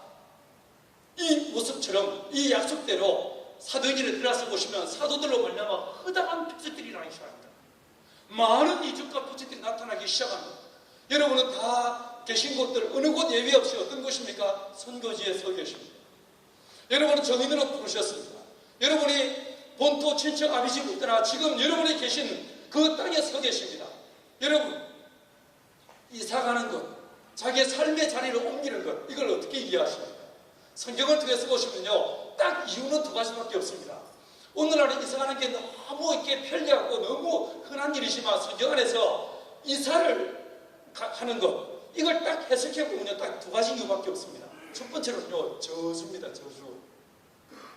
이 모습처럼 이 약속대로 사도행전에 들어가서 보시면 사도들로 말미암아 허다한 표적들이 일어나기 시작합니다. 많은 이적과 표적들이 나타나기 시작합니다. 여러분은 다 계신 곳들 어느 곳 예외 없이 어떤 곳입니까? 선교지에 서 계십니다. 여러분은 정인으로 부르셨습니다. 여러분이 본토 친척 아비집을 있더라 지금 여러분이 계신 그 땅에 서 계십니다. 여러분 이사가는 것, 자기의 삶의 자리를 옮기는 것, 이걸 어떻게 이해하십니까? 성경을 통해서 보시면요 딱 이유는 두 가지밖에 없습니다. 오늘날에 이사가는 게 너무 이렇게 편리하고 너무 흔한 일이지만 성경 안에서 이사를 하는 것, 이걸 딱 해석해 보면요 딱 두 가지 이유밖에 없습니다. 첫 번째로는요 저주입니다. 저주.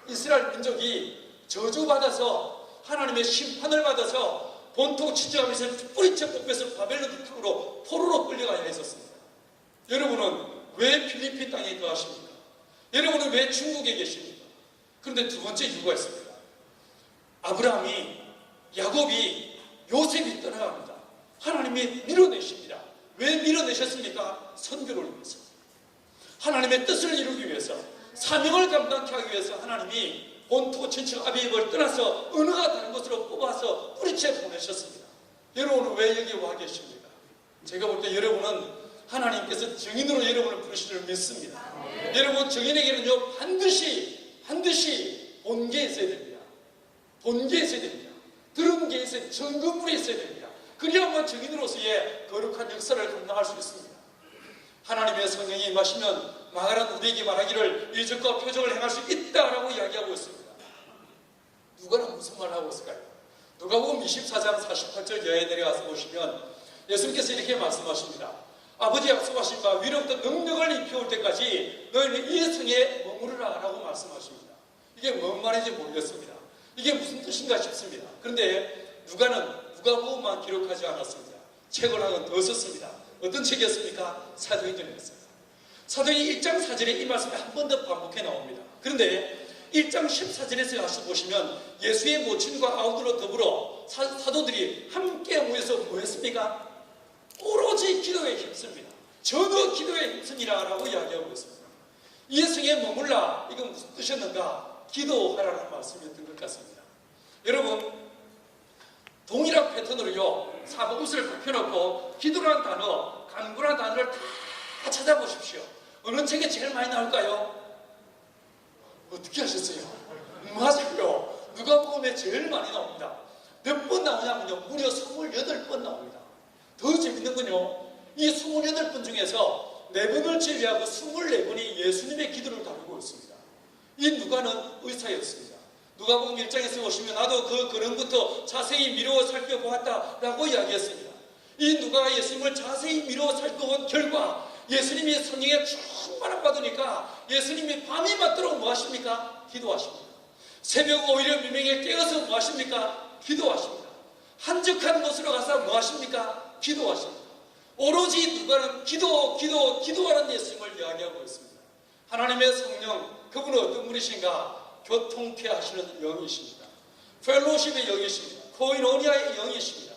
이스라엘 민족이 저주받아서 하나님의 심판을 받아서 본토 친척하면서 뿌리째 뽑혀서 바벨론 땅으로 포로로 끌려가야 했었습니다. 여러분은 왜 필리핀 땅에 거하십니까? 여러분은 왜 중국에 계십니까? 그런데 두 번째 이유가 있습니다. 아브라함이, 야곱이, 요셉이 떠나갑니다. 하나님이 밀어내십니다. 왜 밀어내셨습니까? 선교를 위해서, 하나님의 뜻을 이루기 위해서, 사명을 감당케 하기 위해서 하나님이 본토 친척 아비집을 떠나서 어느가 다른 곳으로 뽑아서 뿌리채 보내셨습니다. 여러분은 왜 여기 와 계십니까? 제가 볼 때 여러분은 하나님께서 증인으로 여러분을 부르실 줄 믿습니다. 여러분, 증인에게는요 반드시 본 게 있어야 됩니다. 본 게 있어야 됩니다. 들은 게 있어야 됩니다. 증거물이 있어야 됩니다. 그래야만 증인으로서의 거룩한 역사를 감당할 수 있습니다. 하나님의 성령이 임하시면 마가란 우리에게 말하기를 이적과 표적을 행할 수 있다라고 이야기하고 있습니다. 누가는 무슨 말을 하고 있을까요? 누가복음 24장 48절 여에 내려가서 보시면 예수님께서 이렇게 말씀하십니다. 아버지 약속하신 바 위로부터 능력을 입혀올 때까지 너희는 이 성에 머무르라 라고 말씀하십니다. 이게 뭔 말인지 모르겠습니다. 이게 무슨 뜻인가 싶습니다. 그런데 누가복음만 기록하지 않았습니다. 책을 하나 더 썼습니다. 어떤 책이었습니까? 사도행전이었습니다. 사도행전 1장 4절에 이 말씀이 한 번 더 반복해 나옵니다. 그런데 1장 14절에서 가서 보시면 예수의 모친과 아우들로 더불어 사도들이 함께 모여서 뭐 했습니까? 오로지 기도에 힘씁니다. 전혀 기도에 힘쓰니라 라고 이야기하고 있습니다. 이 성에 머물라, 이건 무슨 뜻이었는가? 기도하라는 말씀이었던 것 같습니다. 여러분, 동일한 패턴으로요 사복음서를 펴놓고 기도라는 단어, 간구라는 단어를 다 찾아보십시오. 어느 책에 제일 많이 나올까요? 어떻게 하셨어요? 맞아요. 누가복음에 제일 많이 나옵니다. 몇 번 나오냐면요 무려 28번 나옵니다. 더 재밌는 건요 이 28번 중에서 4번을 제외하고 24번이 예수님의 기도를 다루고 있습니다. 이 누가는 의사였습니다. 누가복음 1장에서 보시면 나도 그 근원부터 자세히 미루어 살펴보았다 라고 이야기했습니다. 이 누가가 예수님을 자세히 미루어 살펴본 결과 예수님이 성령에 충만함 받으니까 예수님이 밤이 맞도록 뭐 하십니까? 기도하십니다. 새벽 오히려 미명에 깨어서 뭐 하십니까? 기도하십니다. 한적한 곳으로 가서 뭐 하십니까? 기도하십니다. 오로지 누가는 기도하는 예수님을 이야기하고 있습니다. 하나님의 성령, 그분은 어떤 분이신가? 교통케 하시는 영이십니다. 펠로십의 영이십니다. 코이노니아의 영이십니다.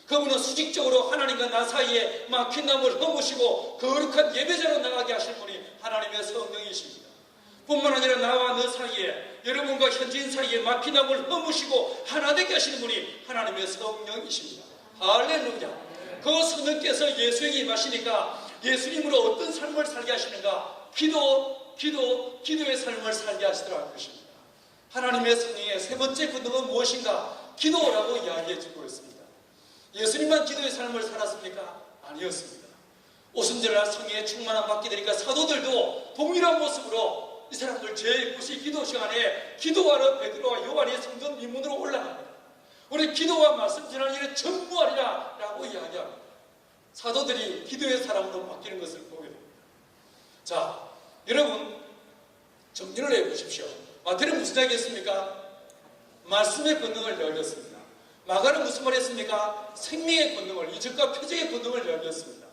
그분은 수직적으로 하나님과 나 사이에 막힌 나무를 허무시고 거룩한 예배자로 나가게 하실 분이 하나님의 성령이십니다. 뿐만 아니라 나와 너 사이에, 여러분과 현지인 사이에 막힌 나무를 허무시고 하나 되게 하시는 분이 하나님의 성령이십니다. 할렐루야. 그 성령께서 예수에게 임하시니까 예수님으로 어떤 삶을 살게 하시는가? 기도의 삶을 살게 하시더라는 것입니다. 하나님의 성령의 세 번째 권능은 무엇인가? 기도라고 이야기해 주고 있습니다. 예수님만 기도의 삶을 살았습니까? 아니었습니다. 오순절날 성령의 충만함 받게 되니까 사도들도 동일한 모습으로 이 사람들 제9시 기도 시간에 기도하러 베드로와 요한이 성전 미문으로 올라갑니다. 우리 기도와 말씀 전하는 일에 전무하리라 라고 이야기합니다. 사도들이 기도의 사람으로 바뀌는 것을 보게 됩니다. 자, 여러분 정리를 해보십시오. 마태는 무슨 이야기했습니까? 말씀의 권능을 이야기했습니다. 마가는 무슨 말 했습니까? 생명의 권능을, 이적과 표적의 권능을 이야기했습니다.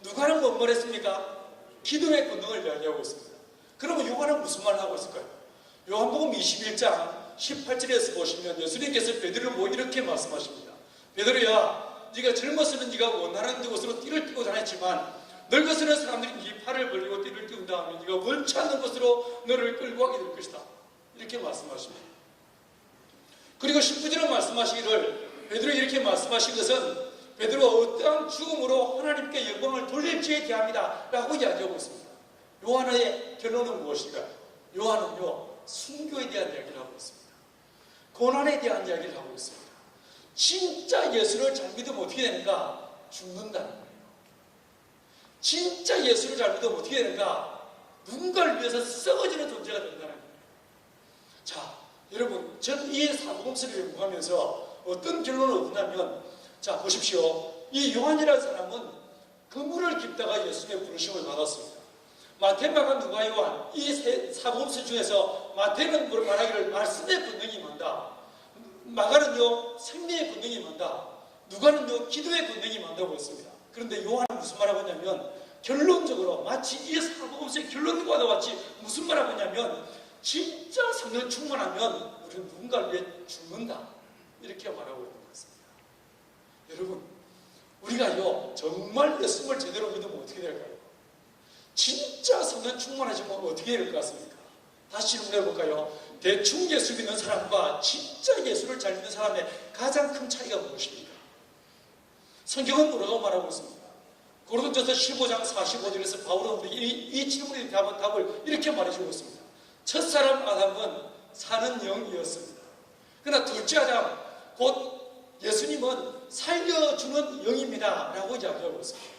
누가는 뭔 말 했습니까? 기도의 권능을 이야기하고 있습니다. 그러면 요한은 무슨 말을 하고 있을까요? 요한복음 21장 18절에서 보시면 예수님께서 베드로를 보고 이렇게 말씀하십니다. 베드로야, 네가 젊었으면 네가 원하는 곳으로 띠를 띠고 다녔지만 늙어서는 사람들이 네 팔을 벌리고 띠를 띄운 다음에 네가 원치 않는 곳으로 너를 끌고 가게 될 것이다. 이렇게 말씀하십니다. 그리고 19절은 말씀하시기를, 베드로가 이렇게 말씀하신 것은 베드로가 어떠한 죽음으로 하나님께 영광을 돌릴지에 대합니다 라고 이야기하고 있습니다. 요한의 결론은 무엇일까요? 요한은요 순교에 대한 이야기를 하고 있습니다. 고난에 대한 이야기를 하고 있습니다. 진짜 예수를 잘 믿으면 어떻게 되는가? 죽는다는 거예요. 진짜 예수를 잘 믿으면 어떻게 되는가? 누군가를 위해서 썩어지는 존재가 된다는 거예요. 자, 여러분, 저는 이 사복음서를 연구하면서 어떤 결론을 얻냐면, 자, 보십시오. 이 요한이라는 사람은 그물을 깁다가 예수님의 부르심을 받았습니다. 마태, 마가, 누가, 요한, 이 세 사복음서 중에서 마태는 말하기를 말씀의 권능이 임한다. 마가는요 생명의 권능이 임한다. 누가는요 기도의 권능이 임한다고 했습니다. 그런데 요한은 무슨 말하고 있냐면, 결론적으로 마치 이 사복음서의 결론과도 같이 무슨 말하고 있냐면, 진짜 성령 충만하면 우리는 누군가를 위해 죽는다. 이렇게 말하고 있는 것 같습니다. 여러분, 우리가요 정말 예수님을 제대로 믿으면 어떻게 될까요? 진짜 성령 충만하시면 어떻게 될 것 같습니까? 다시 질문해 볼까요? 대충 예수 믿는 사람과 진짜 예수를 잘 믿는 사람의 가장 큰 차이가 무엇입니까? 성경은 뭐라고 말하고 있습니까? 고린도전서 15장 45절에서 바울은 이 질문에 답을 이렇게 말해주고 있습니다. 첫사람 아담은 사는 영이었습니다. 그러나 둘째 아담 곧 예수님은 살려주는 영입니다 라고 이야기하고 있습니다.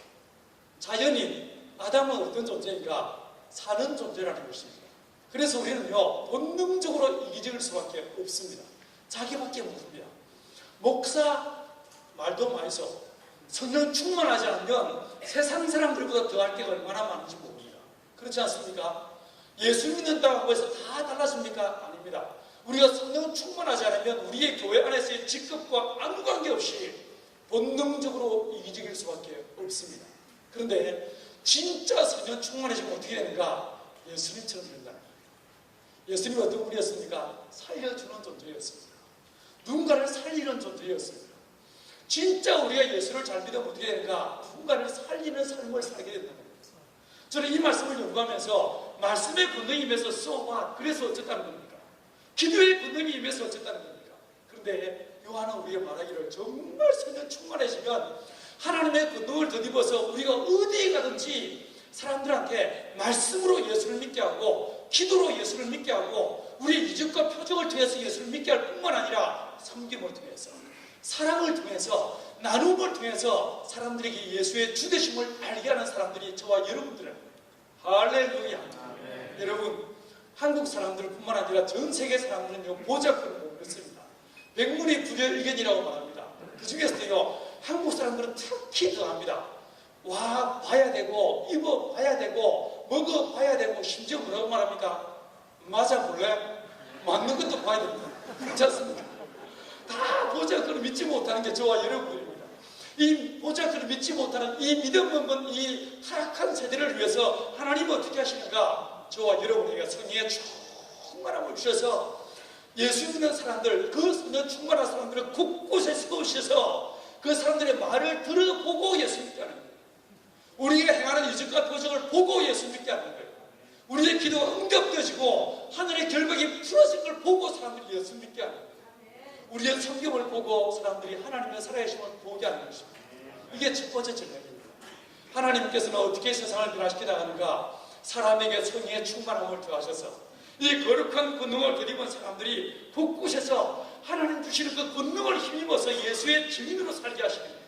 자연인 아담은 어떤 존재인가? 사는 존재라는 것입니다. 그래서 우리는요 본능적으로 이기적일 수밖에 없습니다. 자기밖에 모릅니다. 목사 말도 많이 써 성령 충만하지 않으면 세상 사람들보다 더할 게 얼마나 많은지 모릅니다. 그렇지 않습니까? 예수 믿는다고 해서 다 달라집니까? 아닙니다. 우리가 성령 충만하지 않으면 우리의 교회 안에서의 직급과 아무 관계없이 본능적으로 이기적일 수밖에 없습니다. 그런데 진짜 성령 충만해지면 어떻게 되는가? 예수님처럼 된다는 거예요. 예수님이 어떤 분이었습니까? 살려주는 존재였습니다. 누군가를 살리는 존재였습니다. 진짜 우리가 예수를 잘 믿으면 어떻게 되는가? 누군가를 살리는 삶을 살게 된다는 거예요. 저는 이 말씀을 연구하면서 말씀의 권능이 임해서 쏘아 그래서 어쨌다는 겁니까? 기도의 권능이 임해서 어쨌다는 겁니까? 그런데 요한은 우리가 말하기를 정말 성령 충만해지면 하나님의 권능을 덧입어서 우리가 어디에 가든지 사람들한테 말씀으로 예수를 믿게 하고 기도로 예수를 믿게 하고 우리의 이적과 표적을 통해서 예수를 믿게 할 뿐만 아니라 섬김을 통해서 사랑을 통해서 나눔을 통해서 사람들에게 예수의 주되심을 알게 하는 사람들이 저와 여러분들은 할렐루야. 여러분 한국 사람들 뿐만 아니라 전 세계 사람들은요 보잘것을 못 믿습니다. 백문이 불여일견이라고 말합니다. 그 중에서도요 한국 사람들은 특히 더합니다. 와 봐야 되고 입어 봐야 되고 먹어 봐야 되고 심지어 뭐라고 말합니까? 맞아 볼래? 맞는 것도 봐야 됩니다. 그렇지 않습니까? 다 보잘것을 믿지 못하는 게 저와 여러분들입니다. 이 보잘것을 믿지 못하는 이 믿음 없는 이 타락한 세대를 위해서 하나님은 어떻게 하시는가? 저와 여러분에게 성령의 충만함을 주셔서 예수 믿는 사람들, 그 성령 충만한 사람들을 곳곳에 세우셔서 그 사람들의 말을 들어보고 예수 믿게 하는 거예요. 우리가 행하는 이적과 표적을 보고 예수 믿게 하는 거예요. 우리의 기도가 응답되어지고 하늘의 결박이 풀어진 걸 보고 사람들이 예수 믿게 하는 거예요. 우리의 성경을 보고 사람들이 하나님의 살아계심을 보게 하는 것입니다. 이게 첫 번째 전략입니다. 하나님께서는 어떻게 세상을 변화시켜 나가는가? 사람에게 성령의 충만함을 더하셔서 이 거룩한 권능을 덧입은 사람들이 곳곳에서 하나님 주시는 그 권능을 힘입어서 예수의 증인으로 살게 하시는 거예요.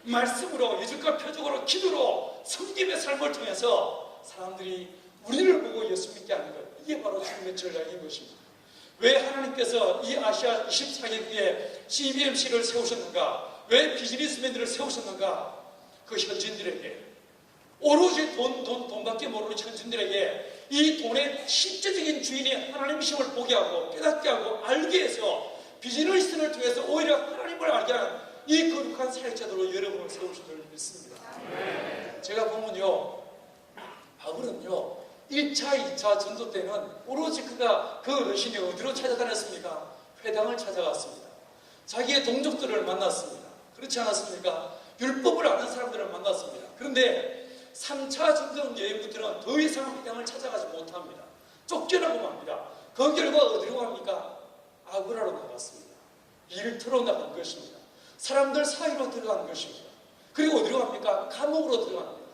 말씀으로 이적과 표적으로 기도로 섬김의 삶을 통해서 사람들이 우리를 보고 예수 믿게 하는 것, 이게 바로 주님의 전략인 것입니다. 왜 하나님께서 이 아시아 24개국에 CBMC를 세우셨는가? 왜 비즈니스맨들을 세우셨는가? 그 현지인들에게 오로지 돈밖에 모르는 현지인들에게 이 돈의 실제적인 주인이 하나님이심을 보게 하고 깨닫게 하고 알게 해서 비즈니스를 통해서 오히려 하나님을 알게 하는 이 거룩한 사역자들로 여러분을 세우신 줄 믿습니다. 제가 보면요 바울은요 1차, 2차 전도 때는 오로지 그가 그 어르신이 어디로 찾아다녔습니까? 회당을 찾아갔습니다. 자기의 동족들을 만났습니다. 그렇지 않았습니까? 율법을 아는 사람들을 만났습니다. 그런데 3차 전도 여행부터는 더 이상 회당을 찾아가지 못합니다. 쫓겨나고 맙니다. 그 결과 어디로 갑니까? 아구라로 나갔습니다. 일터로 나간 것입니다. 사람들 사이로 들어간 것입니다. 그리고 어디로 갑니까? 감옥으로 들어갑니다.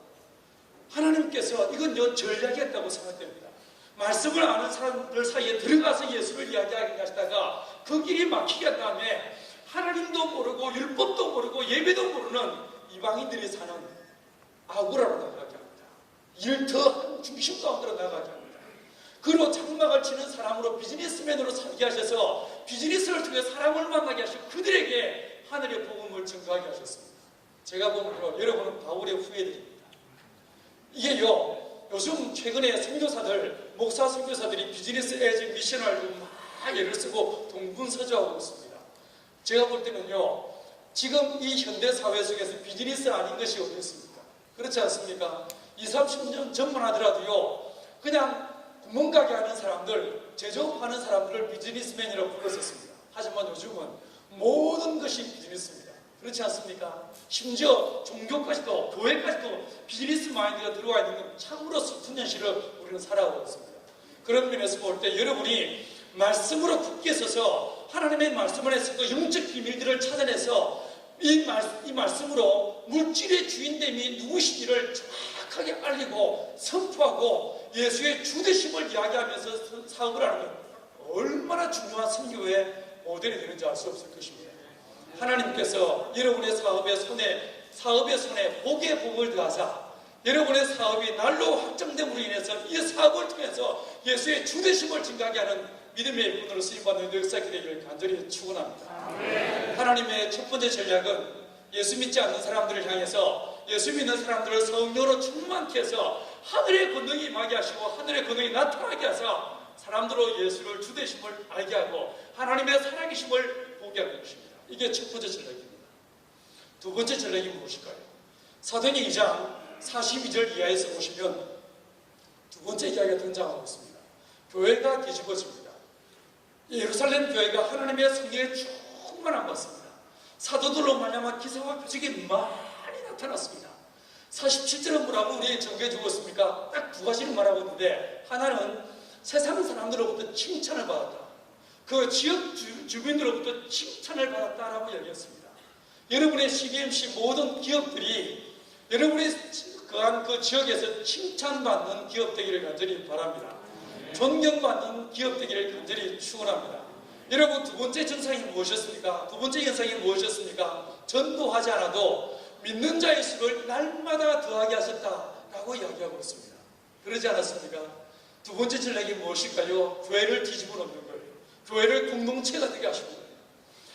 하나님께서 이건 전략이었다고 생각됩니다. 말씀을 아는 사람들 사이에 들어가서 예수를 이야기하게 하시다가 그 길이 막히게 한 다음에 하나님도 모르고 율법도 모르고 예배도 모르는 이방인들이 사는 아구라로 나가게 합니다. 일터 한 중심 가운데로 나가게 합니다. 그로 장막을 치는 사람으로 비즈니스맨으로 살게 하셔서 비즈니스를 통해 사람을 만나게 하시고 그들에게 하늘의 복음을 증거하게 하셨습니다. 제가 보면요 여러분은 바울의 후예들입니다. 이게요 요즘 최근에 선교사들 목사 선교사들이 비즈니스 에즈 미셔널로 막 예를 쓰고 동분서주하고 있습니다. 제가 볼 때는요 지금 이 현대 사회 속에서 비즈니스 아닌 것이 어디 있습니까? 그렇지 않습니까? 20, 30년 전만 하더라도요 그냥 구멍가게 하는 사람들 제조업하는 사람들을 비즈니스맨이라고 불렀었습니다. 하지만 요즘은 모든 것이 비즈니스입니다. 그렇지 않습니까? 심지어 종교까지도 교회까지도 비즈니스 마인드가 들어와 있는 건 참으로 슬픈 현실을 우리는 살아가고 있습니다. 그런 면에서 볼 때 여러분이 말씀으로 굳게 서서 하나님의 말씀을 해서 그 영적 비밀들을 찾아내서 이 말씀으로 물질의 주인됨이 누구시기를 정확하게 알리고 선포하고 예수의 주되심을 이야기하면서 사업을 하는 것, 얼마나 중요한 선교의 모델이 되는지 알 수 없을 것입니다. 하나님께서 여러분의 사업의 손에 복의 복을 더하사 여러분의 사업이 날로 확장됨으로 인해서 이 사업을 통해서 예수의 주되심을 증가하게 하는 믿음의 일꾼으로 쓰임받는 역사가 되기를 간절히 축원합니다. 하나님의 첫 번째 전략은 예수 믿지 않는 사람들을 향해서 예수 믿는 사람들을 성령으로 충만케 해서 하늘의 권능이 임하게 하시고 하늘의 권능이 나타나게 하사 사람들로 예수를 주되심을 알게 하고 하나님의 살아계심을 보게 하는 것입니다. 이게 첫 번째 전략입니다. 두 번째 전략이 무엇일까요? 사도행전 2장 42절 이하에서 보시면 두 번째 이야기가 등장하고 있습니다. 교회가 뒤집어집니다. 예루살렘 교회가 하나님의 성령에 충만한 것입니다. 사도들로 말미암아 기사와 표적이 많이 나타났습니다. 47절은 뭐라고 우리 정리해 주고 있습니까? 딱 두 가지를 말하고 있는데, 하나는 세상 사람들로부터 칭찬을 받았다. 그 지역 주민들로부터 칭찬을 받았다라고 얘기했습니다. 여러분의 CBMC 모든 기업들이 여러분이 거한 그 지역에서 칭찬받는 기업 되기를 간절히 바랍니다. 존경받는 기업 되기를 간절히 축원합니다. 여러분, 두 번째 전상이 무엇이었습니까? 두 번째 현상이 무엇이었습니까? 전도하지 않아도 믿는 자의 수를 날마다 더하게 하셨다라고 이야기하고 있습니다. 그러지 않았습니까? 두 번째 전략이 무엇일까요? 교회를 뒤집어 놓는 거예요. 교회를 공동체가 되게 하신 거예요.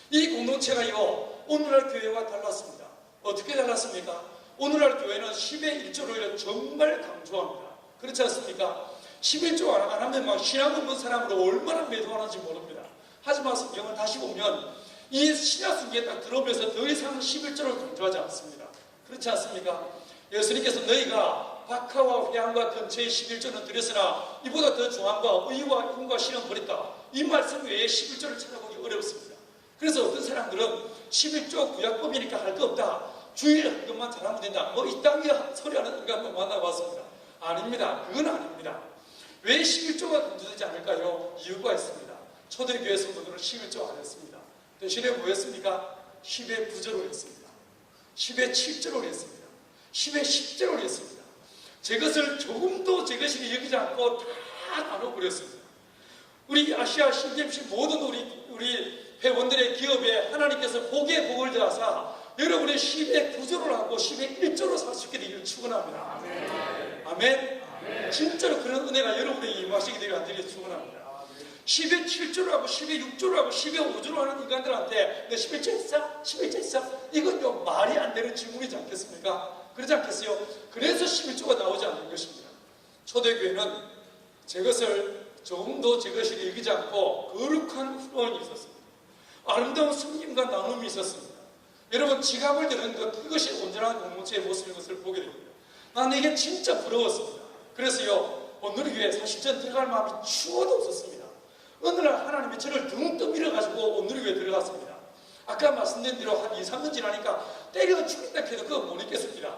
이 공동체가요, 오늘날 교회와 달랐습니다. 어떻게 달랐습니까? 오늘날 교회는 10의 1조를 정말 강조합니다. 그렇지 않습니까? 11조 안 하면 막 신앙 없는 사람으로 얼마나 매도하는지 모릅니다. 하지만 성경을 다시 보면 이 신약성경에 딱 들어오면서 더 이상 11조를 강조하지 않습니다. 그렇지 않습니까? 예수님께서 너희가 박하와 회양과 근처의 11조는 드렸으나 이보다 더 중함과 의와 힘과 신은 버렸다. 이 말씀 외에 11조를 찾아보기 어렵습니다. 그래서 어떤 사람들은 11조 구약법이니까 할 거 없다. 주일 한 것만 잘하면 된다. 뭐 이딴 소리하는 인간 한번 만나봤습니다. 아닙니다. 그건 아닙니다. 왜 11조가 강조되지 않을까요? 이유가 있습니다. 초대교회 성도들은 11조 안 했습니다. 대신에 뭐였습니까? 10의 9조로 했습니다. 10의 7조로 했습니다. 10의 10조로 했습니다. 제 것을 조금도 제 것이 여기지 않고 다 나눠버렸습니다. 우리 아시아 CBMC 모든 우리 회원들의 기업에 하나님께서 복의 복을 더하사 여러분의 10의 9조를 하고 10의 1조로 살 수 있게 되기를 축원합니다. 아멘. 아멘. 진짜로 그런 은혜가 여러분에게 임하시게 되기를 간절히 축원합니다. 10의 7조로 하고 10의 6조로 하고 10의 5조로 하는 인간들한테 너 11조 했어? 11조 했어? 이건 말이 안 되는 질문이지 않겠습니까? 그러지 않겠어요? 그래서 11조가 나오지 않는 것입니다. 초대교회는 제 것을 조금도 제 것이 여기지 않고 거룩한 후원이 있었습니다. 아름다운 섬김과 나눔이 있었습니다. 여러분, 지갑을 드는 것, 그것이 온전한 공동체의 모습인 것을 보게 됩니다. 나는 이게 진짜 부러웠습니다. 그래서요, 오늘 교회에 사실 전 들어갈 마음이 추워도 없었습니다. 어느 날 하나님이 저를 등 떠밀어가지고 오늘 교회에 들어갔습니다. 아까 말씀드린 대로 한 2, 3년 지나니까 때려 죽인다 해도 그거 못 잊겠습니다.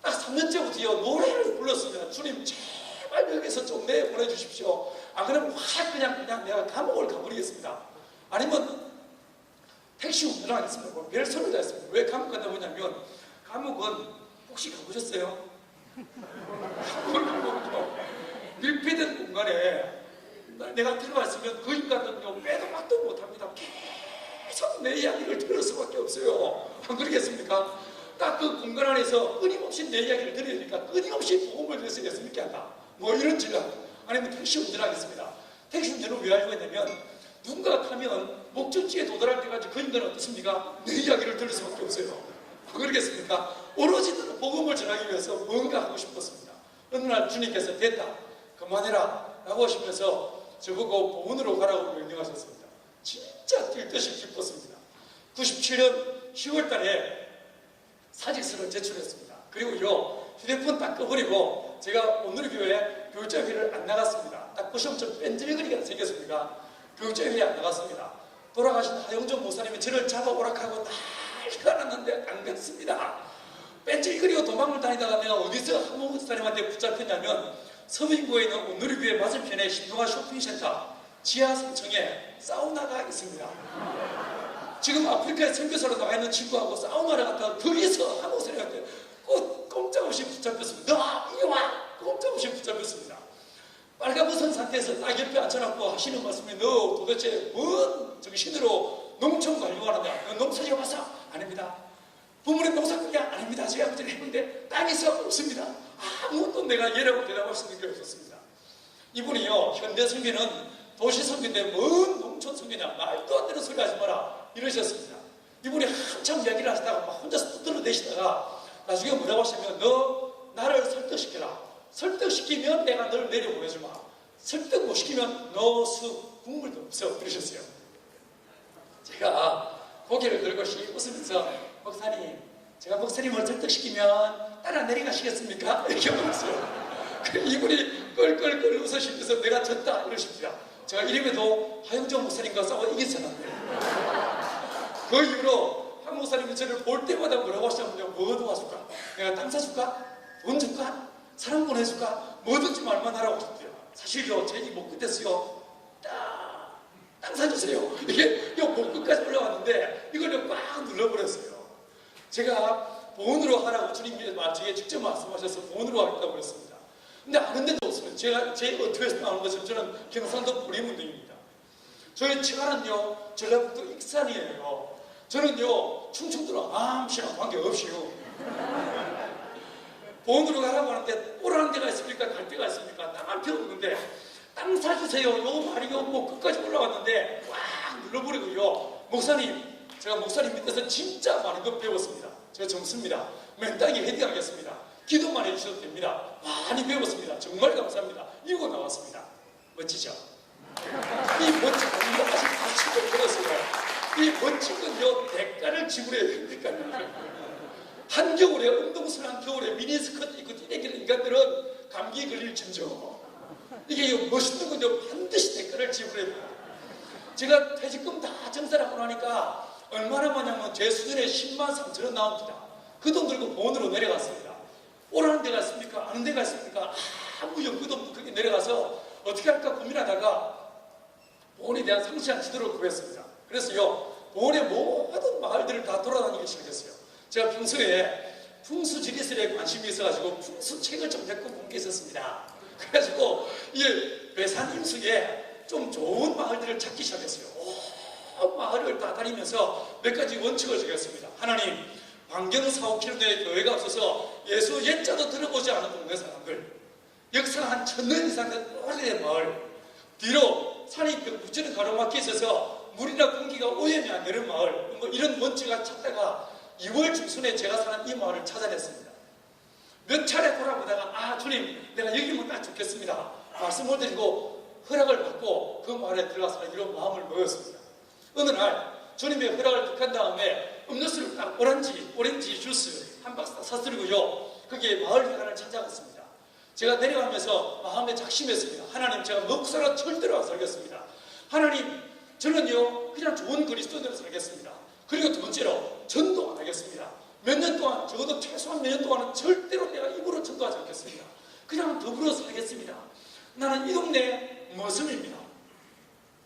딱 3년째부터요, 노래를 불렀습니다. 주님, 제발 여기서 좀 내보내주십시오. 안 그러면 확 그냥 내가 감옥을 가버리겠습니다. 아니면 택시 운전을 하겠습니다. 뭐 별 소리도 했습니다. 왜 감옥 간다고 하냐면, 감옥은 혹시 가보셨어요? 감옥을 가보면요, 밀폐된 공간에 내가 들어가 있으면 그 인간은요, 빼도 막도 못합니다. 계속 내 이야기를 들을 수밖에 없어요. 안 그러겠습니까? 딱 그 공간 안에서 끊임없이 내 이야기를 들으니까 끊임없이 복음을 들어서 예수 믿게 한다. 뭐 이런 전략. 아니면 택시 운전하겠습니다. 택시 운전을 왜 하려고 했냐면, 누군가 타면 목적지에 도달할 때까지 그 인간은 어떻습니까? 내 이야기를 들을 수밖에 없어요. 그러겠습니까? 오로지 복음을 전하기 위해서 뭔가 하고 싶었습니다. 어느 날 주님께서 됐다, 그만해라 라고 하시면서 저보고 보문으로 가라고 명령하셨습니다. 진짜 뛸 듯이 기뻤습니다. 97년 10월 달에 사직서를 제출했습니다. 그리고요, 휴대폰 딱 꺼버리고 제가 오늘 교회 교육자회를 안 나갔습니다. 딱 보시면 좀 뺀질거리가 생겼습니다. 교육자회에 안 나갔습니다. 돌아가신 하영종 목사님이 저를 잡아 오락하고 난리가 났는데 안 갔습니다. 뺀질거리고 도망을 다니다가 내가 어디서 한 목사님한테 붙잡혔냐면, 서빙구에 있는 오늘교회 맞은편에 신동아 쇼핑센터 지하 3층에 사우나가 있습니다. 지금 아프리카에 선교사로 나와 있는 친구하고 싸움하러 갔다가 거기서 한국 사람한테 꼼짝없이 붙잡혔습니다. 너 이리 와! 꼼짝없이 붙잡혔습니다. 빨가벗은 상태에서 딱 옆에 앉혀놓고 하시는 말씀이 너 도대체 뭔 정신으로 농촌 가려고 하느냐? 너 농사 지어봤어? 아닙니다. 부모님 농사 그게 아닙니다. 제가 아버지는 했는데 땅에서 없습니다. 아무것도 내가 얘라고 대답할 수 있는 게 없었습니다. 이분이요, 현대 선교는 도시 선교인데 뭔 농촌 선교냐? 말도 안 되는 소리 하지 마라. 이러셨습니다. 이분이 한참 이야기를 하시다가 막 혼자서 떠들어대시다가 나중에 뭐라고 하시면 너 나를 설득시켜라. 설득시키면 내가 널 내려보내주마. 설득 못 시키면 너 국물도 없어. 그러셨어요. 제가 고개를 들고 웃으면서 목사님, 제가 목사님을 설득시키면 따라 내려가시겠습니까? 이렇게 물었어요. 이분이 껄껄껄 웃으시면서 내가 졌다 이러십니다. 제가 이름에도 하영정 목사님과 싸워 이긴 사람이에요. 그 이후로 한 목사님이 저를 볼 때마다 뭐라고 하시냐면요. 뭐 도와줄까? 내가 땅 사줄까? 돈 줄까? 사람 보내줄까? 뭐든지 말만 하라고 하셨대요. 사실요, 제 이 목 끝에서요. 땅 사주세요. 이게 목 끝까지 올라왔는데 이걸 꽉 눌러버렸어요. 제가 보온으로 하라고 주님이 제게 직접 말씀하셔서 보온으로 하겠다고 그랬습니다. 근데 아는 데도 없어요. 제가 제 어투에서 나오는 것처럼 저는 경상도 보리문동입니다. 저희 치과는요, 전라북도 익산이에요. 저는요, 충청도랑 아무시나 관계없이요. 보온으로 가라고 하는데 오라는 데가 있습니까? 갈 데가 있습니까? 땅 한 편 없는데 땅 사주세요. 요 말이요, 뭐 끝까지 올라왔는데 꽉 눌러버리고요. 목사님, 제가 목사님 밑에서 진짜 많은 것 배웠습니다. 제가 점수입니다. 맨땅에 헤딩하겠습니다. 기도만 해주셔도 됩니다. 많이 배웠습니다. 정말 감사합니다. 이거 나왔습니다. 멋지죠? 이 멋진 건 아직 다 치고 들었어요. 이 멋진 건요, 대가를 지불해야 됩니까? 한겨울에 운동선한 겨울에 미니스커트 입고 뛰내기는 인간들은 감기에 걸릴 징조. 이게 멋있는 건요, 반드시 대가를 지불해야 됩니다. 제가 퇴직금 다 정산하고 나니까 얼마나 많냐면 제 수준에 10만 3천 원 나옵니다. 그 돈 들고 보온으로 내려갔습니다. 오라는 데가 있습니까? 아는 데가 있습니까? 아무 연구도 없고 거기 내려가서 어떻게 할까 고민하다가 보온에 대한 상세한 지도를 구했습니다. 그래서요, 보온의 모든 마을들을 다 돌아다니기 시작했어요. 제가 평소에 풍수지리설에 관심이 있어가지고 풍수책을 좀 몇 권 본 게 있었습니다. 그래가지고 이 배산 임수에 좀 좋은 마을들을 찾기 시작했어요. 마을을 다 다니면서 몇 가지 원칙을 정했습니다. 하나님, 반경 4-5km 내에 교회가 없어서 예수 옛자도 들어보지 않은 동네 사람들, 역사 한 1000년 이상 된 오래된 마을, 뒤로 산이 벽부처럼 가로막혀 있어서 물이나 공기가 오염이 안 되는 마을, 뭐 이런 원칙을 찾다가 2월 중순에 제가 사는 이 마을을 찾아냈습니다. 몇 차례 돌아보다가 주님, 내가 여기면 딱 좋겠습니다. 말씀을 드리고 허락을 받고 그 마을에 들어가서 이런 마음을 먹었습니다. 어느 날 주님의 허락을 득한 다음에 음료수를 딱 오렌지 주스 한 박스 사드리고요, 거기에 마을 회관을 찾아갔습니다. 제가 내려가면서 마음에 작심했습니다. 하나님, 제가 목사로 절대로 안 살겠습니다. 하나님, 저는요 그냥 좋은 그리스도인으로 살겠습니다. 그리고 두 번째로 전도 안 하겠습니다. 몇 년 동안, 적어도 최소한 몇 년 동안은 절대로 내가 입으로 전도하지 않겠습니다. 그냥 더불어 살겠습니다. 나는 이 동네 머슴입니다.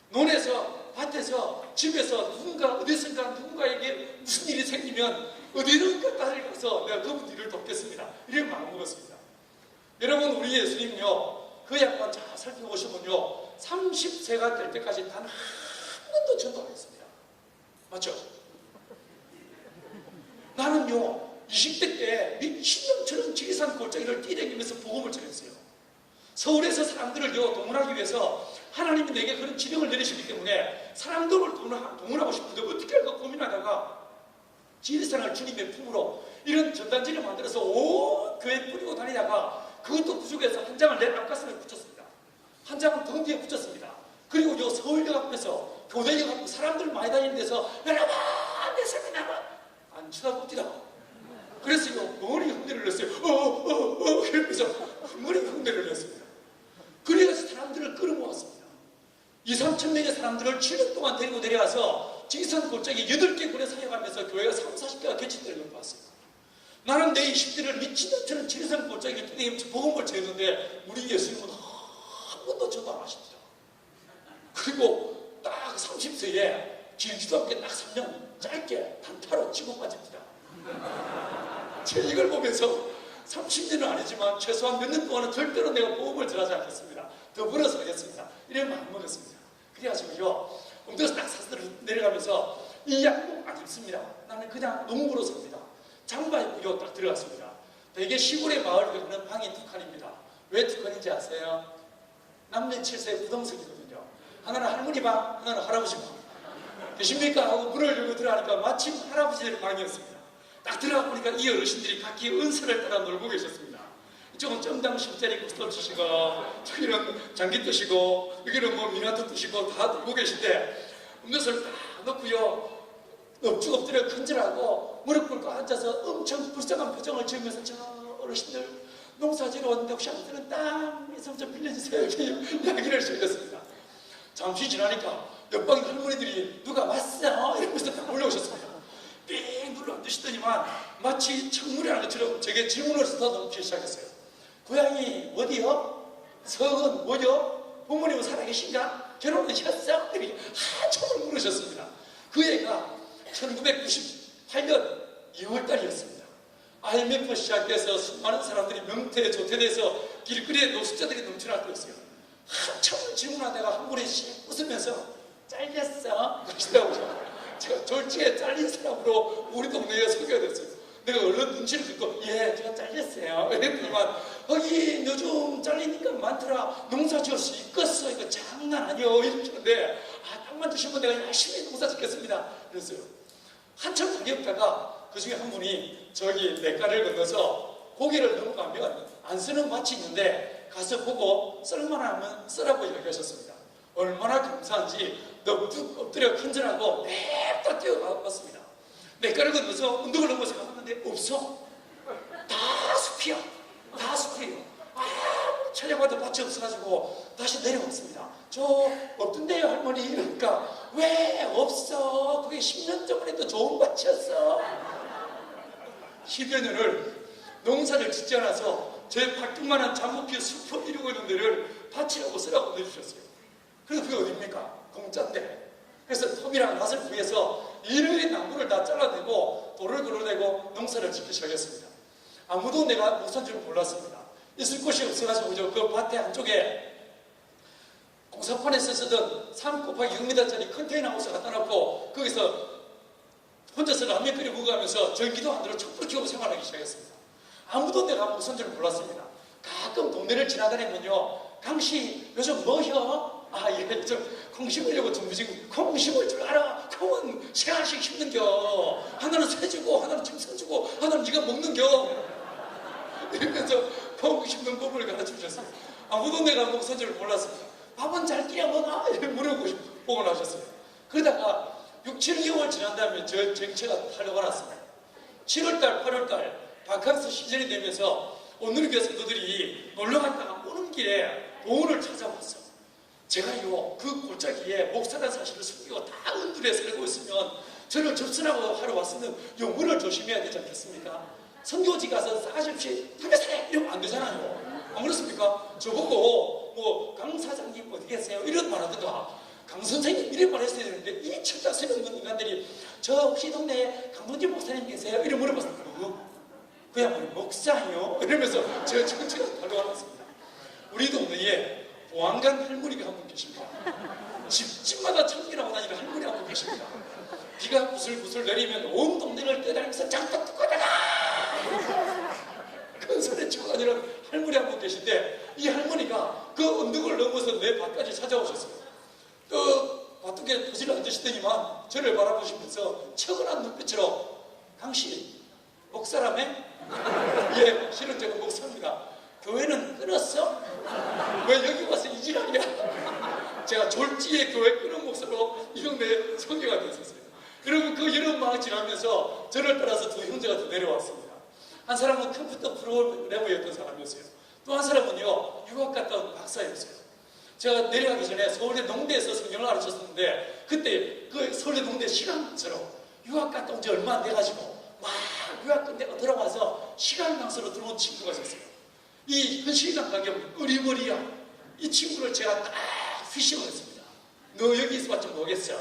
논에서, 밭에서, 집에서 누군가 어디선가 누군가에게 무슨 일이 생기면 어디든가 딸을 가서 내가 그분 일을 돕겠습니다. 이렇게 마음먹었습니다. 여러분, 우리 예수님요, 그 양반 잘 살펴보시면요, 30세가 될 때까지 단 한 번도 전도 안 했습니다. 맞죠? 나는요, 20대 때 미친놈처럼 지리산 골짜기를 뛰어다니면서 복음을 전했어요. 서울에서 사람들을요, 동원하기 위해서 하나님이 내게 그런 지령을 내리시기 때문에 사람들을 동원하고 싶은데 어떻게 할까 고민하다가 지리산을 주님의 품으로 이런 전단지를 만들어서 온 교회에 뿌리고 다니다가 그것도 부족해서 한 장을 내 앞가슴에 붙였습니다. 한 장은 등 뒤에 붙였습니다. 그리고 요 서울역 앞에서 교대역 앞에 사람들 많이 다니는 데서 여러분, 내 세미나가 안 쳐다보더라고. 그래서 머리 흉내를 냈어요. 이러면서 머리 흉내를 냈습니다. 그래서 사람들을 끌어모았습니다. 2-3천 명의 사람들을 7년 동안 데리고 내려가서 지리산 골짜기 8개 군에 사역하면서 교회가 30-40개가 개척되는 걸 봤습니다. 나는 내 20대를 미친놈처럼 지리산 골짜기를 뛰어다니면서 복음을 전했는데 우리 예수님은 한 번도 전도 안 하십니다. 그리고 딱 30세에 길지도 않게 딱 3년 짧게 단타로 치고 빠집니다. 제 이걸 보면서 30년은 아니지만 최소한 몇 년 동안은 절대로 내가 보험을 들어가지 않겠습니다. 더 벌어서 하겠습니다. 이런 마음 먹었습니다. 그래가지고요, 옮겨서 딱 사서 내려가면서 이 양복 안 입습니다. 나는 그냥 농구로 삽니다. 장바 입고 딱 들어갔습니다. 되게 시골의 마을에 가는 방이 두 칸입니다. 왜 두 칸인지 아세요? 남녀 7세의 부동석이거든요. 하나는 할머니 방, 하나는 할아버지 방. 계십니까? 하고 문을 열고 들어가니까 마침 할아버지들 방이었습니다. 딱 들어가 보니까 이 어르신들이 각기 은사를 따라 놀고 계셨습니다. 이쪽은 점당 심자리 국도 드시고, 저기는 장기 뜨시고, 여기는 뭐 미나토 뜨시고 다 놀고 계신데, 음료수를 딱 넣고요, 엎쭉 엎드려 큰절하고 무릎 꿇고 앉아서 엄청 불쌍한 표정을 지으면서 저 어르신들 농사지러 왔는데 혹시 안 드는 땅 있으면 좀 빌려주세요. 이렇게 이야기를 즐겼습니다. 잠시 지나니까 옆방 할머니들이 누가 왔어? 이러면서 딱 몰려오셨습니다. 삥 눌러 앉으시더니만 마치 청문회 하는 것처럼 제게 질문을 쏟아놓기 시작했어요. 고향이 어디요? 성은 뭐요? 부모님은 살아계신가? 결혼은 했어? 이렇게 한참을 물으셨습니다. 그 애가 1998년 2월달이었습니다. IMF 시작해서 수많은 사람들이 명퇴, 조퇴돼서 길거리에 노숙자들이 넘쳐날 때였어요. 한참을 질문하다가 한 분이 씩 웃으면서 잘렸어? 그러시더라고요. 제가 졸지에 잘린 사람으로 우리 동네에 소개가 됐어요. 내가 얼른 눈치를 긋고 예, 제가 잘렸어요. 이랬더니만 거기 요즘 잘리니까 많더라. 농사 지을 수 있겠어? 이거 장난 아니요. 이러시는데 땅만 주시면 내가 열심히 농사 짓겠습니다. 그랬어요. 한참 가게없다가 그 중에 한 분이 저기 냇가를 건너서 고개를 넘어가면 안 쓰는 밭이 있는데 가서 보고 썰만하면 쓰라고 이야기하셨습니다. 얼마나 감사한지 넙죽 엎드려 큰절하고 냅다 뛰어갔습니다. 냇가를 건너서 운동을 넘어서 가봤는데 없어. 다 숲이야. 다 숲이에요. 찾아봐도 밭이 없어가지고 다시 내려왔습니다. 저 없던데요 할머니 이러니까 왜 없어? 그게 10년 전에도 좋은 밭이었어. 10여 년을 농사를 짓지 않아서 제 밭만한 잠옷 숲을 이루고 있는 데를 밭이라고 쓰라고 내주셨어요. 그래서 그게 어딥니까? 공짜인데. 그래서 톱이랑 낫을 구해서 일일이 나무를 다 잘라내고 돌을 걸어내고 농사를 짓기 시작했습니다. 아무도 내가 못산 줄 몰랐습니다. 있을 곳이 없어가지고 그 밭에 한쪽에 공사판에서 쓰던 3x6m짜리 컨테이너 하우스 갖다 놓고 거기서 혼자서 라면 끓여 먹으면서 전기도 안 들어 촛불 켜고 생활하기 시작했습니다. 아무도 내가 못산 줄 몰랐습니다. 가끔 동네를 지나다니면요, 강씨 요즘 뭐혀? 예, 저 콩 심으려고 준비 중이고. 콩 심을 줄 알아? 콩은 세 알씩 심는겨. 하나는 새주고 하나는 짐승주고 하나는 네가 먹는겨. 이러면서 콩 심는 법을 가르쳐주셨어요. 아무도 내가 목선 줄 몰랐습니다. 밥은 잘 끼려 먹어? 이렇게 물어보고 나셨어요. 그러다가 6, 7개월 지난 다음에 저 정체가 활려가 났습니다. 7월달, 8월달 바캉스 시즌이 되면서 오늘교회 성도들이 놀러 갔다가 오는 길에 보온을 찾아왔어. 제가요 그 골짜기에 목사란 사실을 숨기고 다 은둔에 살고 있으면 저를 접선하고 하러 왔으면 영문을 조심해야 되지 않겠습니까? 선교지 가서 싸가지 없이 담배 사래 이러면 안 되잖아요. 안 그렇습니까? 저보고 뭐 강 사장님 어디 계세요? 이런 말 하다가 강 선생님 이런 말 했어야 되는데 이 철딱서는 인간들이 저 혹시 동네에 강동진 목사님 계세요? 이런 물어봤어요. 그야말로 목사요? 이러면서 제가 정체가 달려왔습니다. 우리 동네에 보안관 할머니가 한 분 계십니다. 집집마다 청기라고 다니는 할머니 한 분 계십니다. 비가 구슬구슬 내리면 온 동네를 떠다니면서 짱떡 뜯고 다가 큰 소리 치고 다니는 할머니 한 분 계신데 이 할머니가 그 언덕을 넘어서 내 밭까지 찾아오셨어요. 그 밭둑에 부지를 앉으시더니만 저를 바라보시면서 처근한 눈빛으로 강씨 목사라며? 예, 실은 제가 목사입니다. 교회는 끊었어? 왜 여기 와서 이 지랄이야? 제가 졸지에 교회 끊은 목사로 이 동네에 성교가 됐었어요. 여러분 그 여름방학 지나면서 저를 따라서 두 형제가 더 내려왔습니다. 한 사람은 컴퓨터 프로그래머였던 사람이었어요. 또 한 사람은요 유학 갔다 온 박사였어요. 제가 내려가기 전에 서울대 농대에서 성경을 가르쳤었는데 그때 그 서울대 농대 시간 강사로 유학 갔다 온 지 얼마 안 돼가지고 막 유학 끝내고 들어가서 시간 강사로 들어온 친구가 있었어요. 이 현실감 가격 어리버리야. 이 친구를 제가 딱 피싱을 했습니다. 너 여기 있어봤자 뭐겠어?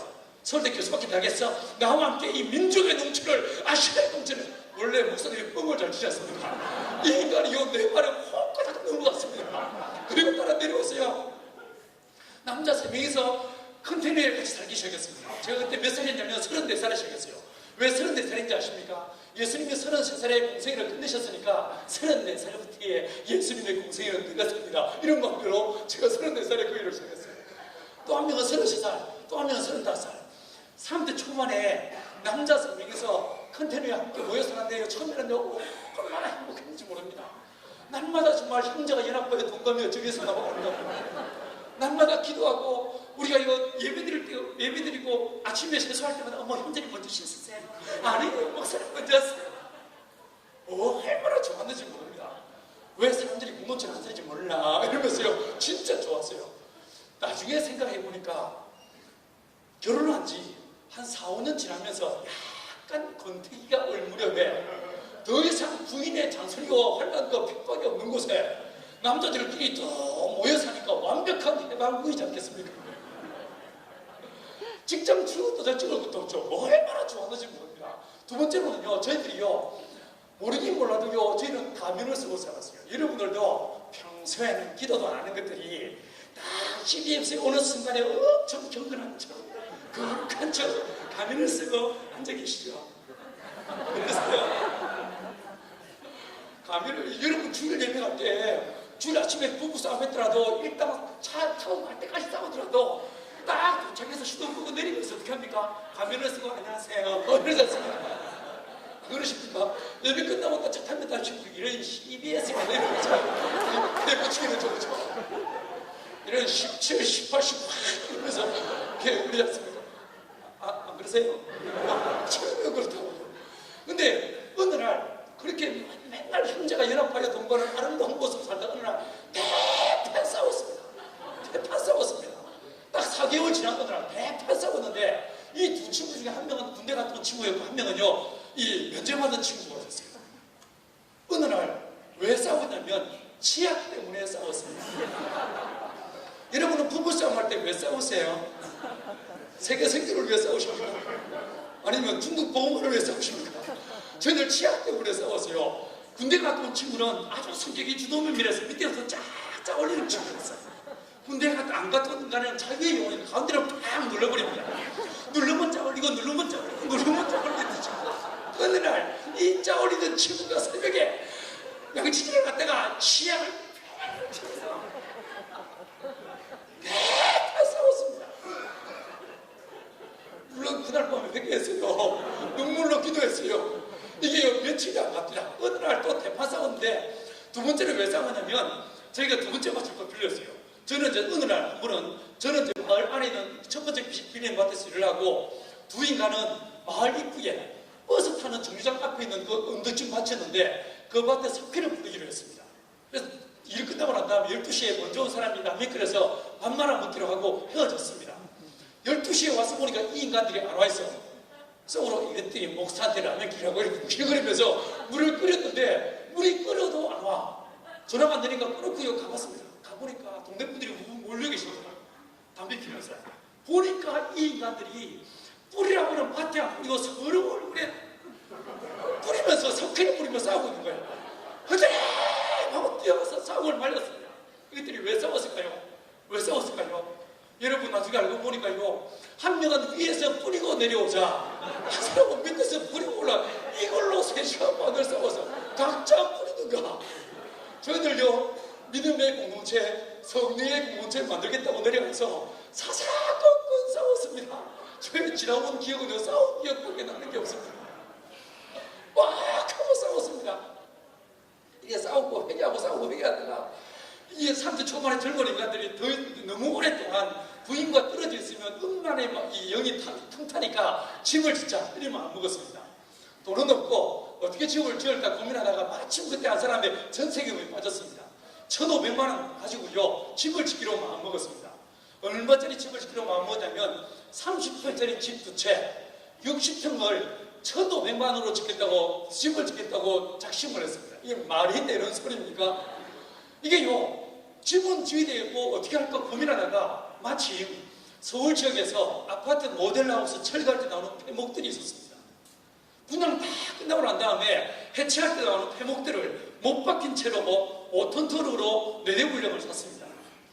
서울대 교수밖에 나겠어? 나와 함께 이 민족의 농출을 아시아의 농출을 원래 목사들이 뻥을 잘 치지 않습니까? 이 인간이 내 말에 호까닥 넘어갔습니다. 그리고 따라 내려오세요. 남자 3명이서 컨테이너에 같이 살기 시작했습니다. 제가 그때 몇 살이었냐면 34살에 시작했어요. 왜 34살인지 아십니까? 예수님이 33살에 공생애를 끝내셨으니까 34살부터의 예수님의 공생애는 끝났습니다. 이런 마음으로 제가 34살에 그 일을 시작했어요. 또 한 명은 33살, 또 한 명은 35살. 30대 초반에 남자 3명이서 컨테이너에 함께 모여 사는데 처음에는 얼마나 행복했는지 모릅니다. 날마다 정말 형제가 연합하여 동감이 저기서 나오고 날마다 기도하고 우리가 이거 예배드리고 아침에 세수할 때마다 어머 형제님 먼저 씻으세요. 아니 목사님 먼저 하세요. 얼마나 좋았는지 모릅니다. 왜 사람들이 공동체 안 살지 몰라 이러면서요. 진짜 좋았어요. 나중에 생각해보니까 결혼한 지 한 4, 5년 지나면서 약간 권태기가 올 무렵에 더 이상 부인의 잔소리와 환란과 핍박이 없는 곳에 남자들끼리 또 모여 사니까 완벽한 해방구이지 않겠습니까? 직장 출근도 잘 찍을 것도 없죠. 얼마나 좋았는지 모릅니다. 두 번째로는요, 저희들이요, 모르긴 몰라도요, 저희는 가면을 쓰고 살았어요. 여러분들도 평소에는 기도도 안 하는 것들이 딱 CBMC에 오는 순간에 엄청 경건한 척, 거룩한 척, 가면을 쓰고 앉아 계시죠. 그랬어요. 가면을, 여러분 주일 예배할 때, 주일 아침에 부부싸움 했더라도 일단 차 타고 갈 때까지 싸우더라도 딱 도착해서 시동 끄고 내리면서 어떻게 합니까? 가면을 쓰고 안녕하세요. 그러지 않습니까? 그러십니까? 예배 끝나고 차 타면 다시 이런 CBS가 내려오죠. 내고치기는 좋죠. 이런 17, 18, 19 이러면서 그러지 않습니까? 안 그러세요? 처음에 그렇다고요. 근데 어느 날 그렇게 맨날 형제가 연합하여 동거하는 아름다운 모습을 살다 어느 날 대판 싸웠습니다. 대판 싸웠습니다. 딱 4개월 지난 어느 날 대판 싸웠는데 이 두 친구 중에 한 명은 군대 갔던 친구였고 한 명은요 이 면제받은 친구가 됐어요. 어느 날 왜 싸웠냐면 치약 때문에 싸웠습니다. 여러분은 부부싸움 할 때 왜 싸우세요? 세계 생존을 위해 싸우십니까? 아니면 중국 보험을 위해 싸우십니까? 저희들 치약 때문에 싸웠어요. 군대 갔다 온 친구는 아주 성격이 주도면밀해서 밑에서 쫙쫙 올리는 친구였어요. 군대 갔다 안 갔다 온 간에는 자기의 영혼이 가운데로 팍 눌러버립니다. 누르면 쫙 올리고 누르면 쫙 올리고 누르면 쫙 올리는 친구. 어느 날 이 쫙 올리는 친구가 새벽에 양치질에 갔다가 치약을 팍 쳐서 다 싸웠습니다. 물론 그날 밤에 회개했어요. 눈물로 기도했어요. 이게 며칠이 안 갑니다. 어느 날 또 대파 싸웠는데 두 번째는 왜 싸웠냐면 저희가 두 번째 밭을 또 빌렸어요. 저는 이제 어느 날 한 번은 저는 이제 마을 안에 있는 첫 번째 빌린 밭에서 일을 하고 두 인간은 마을 입구에 버스 타는 정류장 앞에 있는 그 언덕진 밭이었는데 그 밭에 석회를 뿌리기로 했습니다. 그래서 일 끝나고 난 다음에 12시에 먼저 온 사람이 라면 끓여서 밥 말아 먹기로 하고 헤어졌습니다. 12시에 와서 보니까 이 인간들이 안 와 있어. 속으로 이랬더니 목사한테 라면 끓이라고 이렇게 끓이면서 물을 끓였는데 물이 끓어도 안 와. 전화가 안 되니까 끊었고요. 가봤습니다. 가보니까 동네 분들이 몰려 계십니다. 담배 피면서. 보니까 이 인간들이 뿌리라고 하는 밭에 안 뿌리고 서로 얼굴에 뿌리면서 석회를 뿌리면서 싸우고 있는 거예요. 그때 하고 뛰어가서 싸움을 말렸습니다. 이것들이 왜 싸웠을까요? 왜 싸웠을까요? 여러분 나중에 알고 보니까요, 한 명은 위에서 뿌리고 내려오자 한 사람은 밑에서 뿌리고 올라. 이걸로 3시간 반을 싸워서 각자 뿌리는가. 저희들요 믿음의 공동체, 성령의 공동체를 만들겠다고 내려가서 사사건건 싸웠습니다. 저희 지나온 기억은요 싸운 기억밖에 나는 게 없습니다. 막 하고 싸웠습니다. 이게 싸우고 회개하고 싸우고 회개하다가 이게 30대 초반에 젊은 인간들이 너무 오랫동안 부인과 떨어져 있으면 음란의 이 영이 퉁타니까 집을 짓자 이러면 안 먹었습니다. 돈은 없고 어떻게 집을 지을까 고민하다가 마침 그때 한 사람의 전세금에 빠졌습니다. 1,500만 원 가지고요 집을 짓기로 마음 먹었습니다. 얼마짜리 집을 짓기로 마음 먹었냐면 30평짜리 집 2채 60평을 1,500만 원으로 짓겠다고 집을 짓겠다고 작심을 했습니다. 이게 말이 되는 소리입니까? 이게요 집은 지어야 되고 어떻게 할까 고민하다가 마침 서울 지역에서 아파트 모델하우스 철거할 때 나오는 폐목들이 있었습니다. 분양 다 끝나고 난 다음에 해체할 때 나오는 폐목들을 못 박힌 채로 5톤 트럭으로 4대분량을 샀습니다.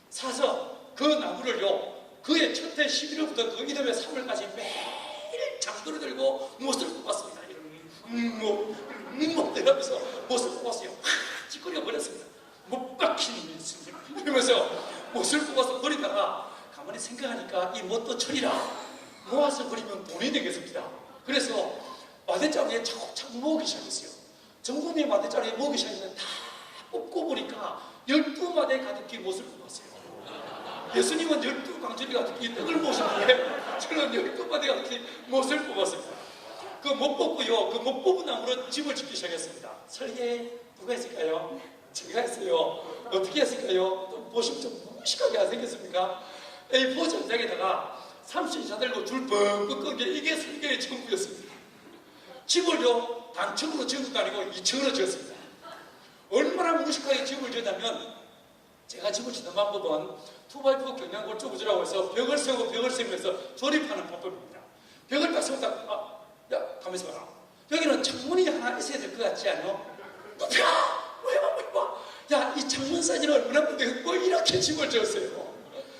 사서 그 나무를요, 그해 첫해 11월부터 그 이듬해 3월까지 매일 장도를 들고 못을 뽑았습니다. 내려면서 못을 뽑았어요. 찌꺼리가 버렸습니다. 못 박힌 일입니다. 이러면서 못을 뽑아서 버리다가 가만히 생각하니까 이 못도 철이라 모아서 버리면 돈이 되겠습니다. 그래서 마대자루에 차곡차곡 모으기 시작했어요. 정부의 마대자루에 모으기 시작했는데 다 뽑고 보니까 12마대 가득히 못을 뽑았어요. 예수님은 12강줄이 가득히 떡을 모셨는데 저는 12마대 가득히 못을 뽑았습니다. 그 못 뽑고요, 그 못 뽑은 나무로 집을 짓기 시작했습니다. 설계 누가 했을까요? 제가 했어요. 어떻게 했을까요? 또 보시면 좀 무식하게 안 생겼습니까? A4 전장에다가 30인차 들고 줄 뻥뻥 끈 게 이게 설계의 전부였습니다. 집을요, 단층으로 지은 것도 아니고 2층으로 지었습니다. 얼마나 무식하게 집을 지었냐면, 제가 집을 짓는 방법은 2x4 경량골조 구조라고 해서 벽을 세우면서 조립하는 방법입니다. 벽을 딱 세우다, 야, 가만있어 봐라. 여기는 창문이 하나 있어야 될 것 같지 않아? 높여! 왜 봐? 야, 이 창문 사이즈는 얼마나 큰데 뭐 이렇게 집을 지었어요.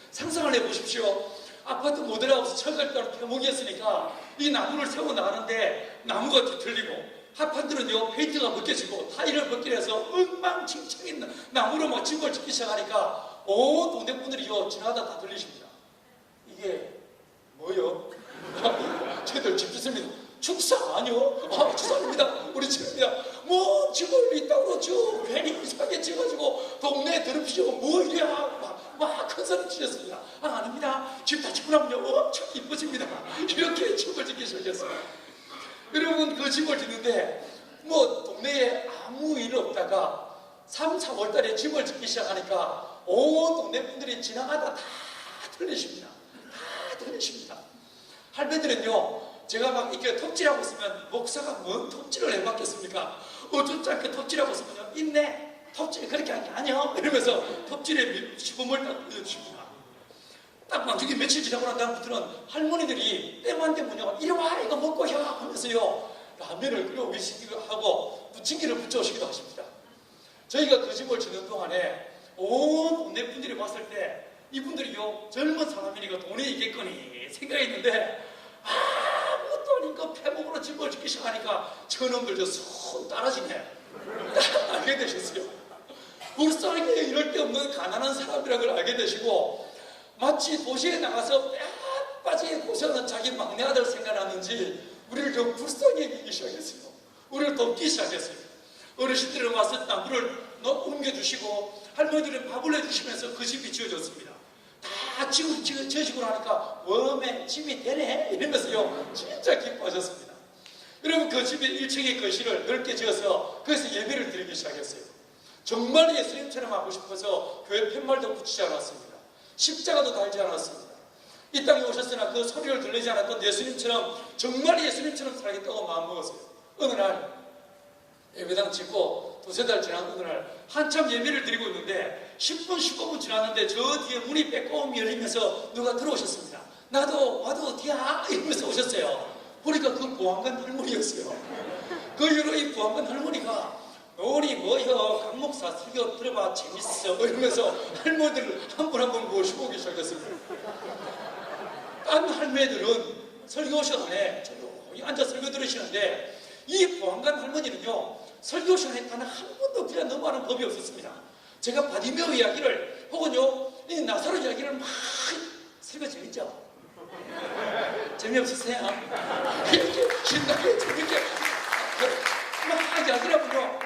상상을 해보십시오. 아파트 모델하우스 철거할 때는 폐목이었으니까 이 나무를 세워 나가는데 나무가 뒤틀리고 하판들은요 페인트가 벗겨지고 타일을 벗겨내서 엉망진창인 나무로 막 집을 짓기 시작하니까 온 동네 분들이요 지나가다 다 들리십니다. 이게 뭐요? 저희들 집 짓습니다. 축사 아니요? 축사입니다. 우리 집입니다. 뭐 집을 이따구로 저 괜히 이상하게 지어가지고 동네에 더럽히죠. 뭐 이래야 막 큰 소리 치셨습니다. 아닙니다. 집 다 짓고 나면요 엄청 이뻐집니다. 이렇게 집을 짓기 시작했어요. 여러분 그 집을 짓는데 뭐 동네에 아무 일 없다가 3, 4월 달에 집을 짓기 시작하니까 온 동네 분들이 지나가다 다 들리십니다. 다 들리십니다. 할매들은요 제가 막 이렇게 톱질하고 있으면 목사가 뭔 톱질을 해봤겠습니까? 어쩌지 않게 톱질하고 있으면요 있네. 톱질 그렇게 하는 게 아니야. 이러면서 톱질에 시범을 딱 보여주십니다. 딱 만족이 며칠 지나고 난 다음부터는 할머니들이 때만 되면요 이리 와 이거 먹고 해 하면서요 라면을 끓여 오시기도 하고 부침개를 부쳐오시기도 하십니다. 저희가 그 집을 짓는 동안에 온 동네 분들이 봤을 때 이분들이요 젊은 사람이니까 돈이 있겠거니 생각했는데 아무것도 아니고 폐목으로 집을 짓기 시작하니까 저놈들 저 손 따라지네. 알게 되셨어요. 불쌍하게 이럴 데 없는 가난한 사람이라는 걸 알게 되시고 마치 도시에 나가서 빠지게 고생하는 자기 막내 아들 생각나는지 우리를 더 불쌍히 여기기 시작했어요. 우리를 돕기 시작했어요. 어르신들은 와서 나무를 옮겨주시고 할머니들은 밥을 해주시면서 그 집이 지어졌습니다. 다 지어지고 나니까 웜에 집이 되네 이러면서요 진짜 기뻐하셨습니다. 여러분 그 집에 1층의 거실을 넓게 지어서 거기서 예배를 드리기 시작했어요. 정말 예수님처럼 하고 싶어서 교회 팻말도 붙이지 않았습니다. 십자가도 달지 않았습니다. 이 땅에 오셨으나 그 소리를 들리지 않았던 예수님처럼 정말 예수님처럼 살겠다고 마음먹었어요. 어느 날 예배당 짓고 2-3달 지난 어느 날 한참 예배를 드리고 있는데 10분 15분 지났는데 저 뒤에 문이 빼꼼히 열리면서 누가 들어오셨습니다. 나도 와도 어디야? 이러면서 오셨어요. 보니까 그 보안관 할머니였어요. 그 이후로 이 보안관 할머니가 우리 뭐여 강 목사 설교 들어봐 재밌어 이러면서 할머니들을 한 분 한 분 모시고 오기 시작했습니다. 딴 할매들은 설교 시간에 조용히 앉아 설교 들으시는데 이 보안관 할머니는요 설교 시간에 단 한 번도 그냥 넘어가는 법이 없었습니다. 제가 바디메오 이야기를 혹은요 이 나사로 이야기를 막 설교 재밌죠? 재미없으세요? 이렇게 신나게 재밌게 막 이야기를 하면요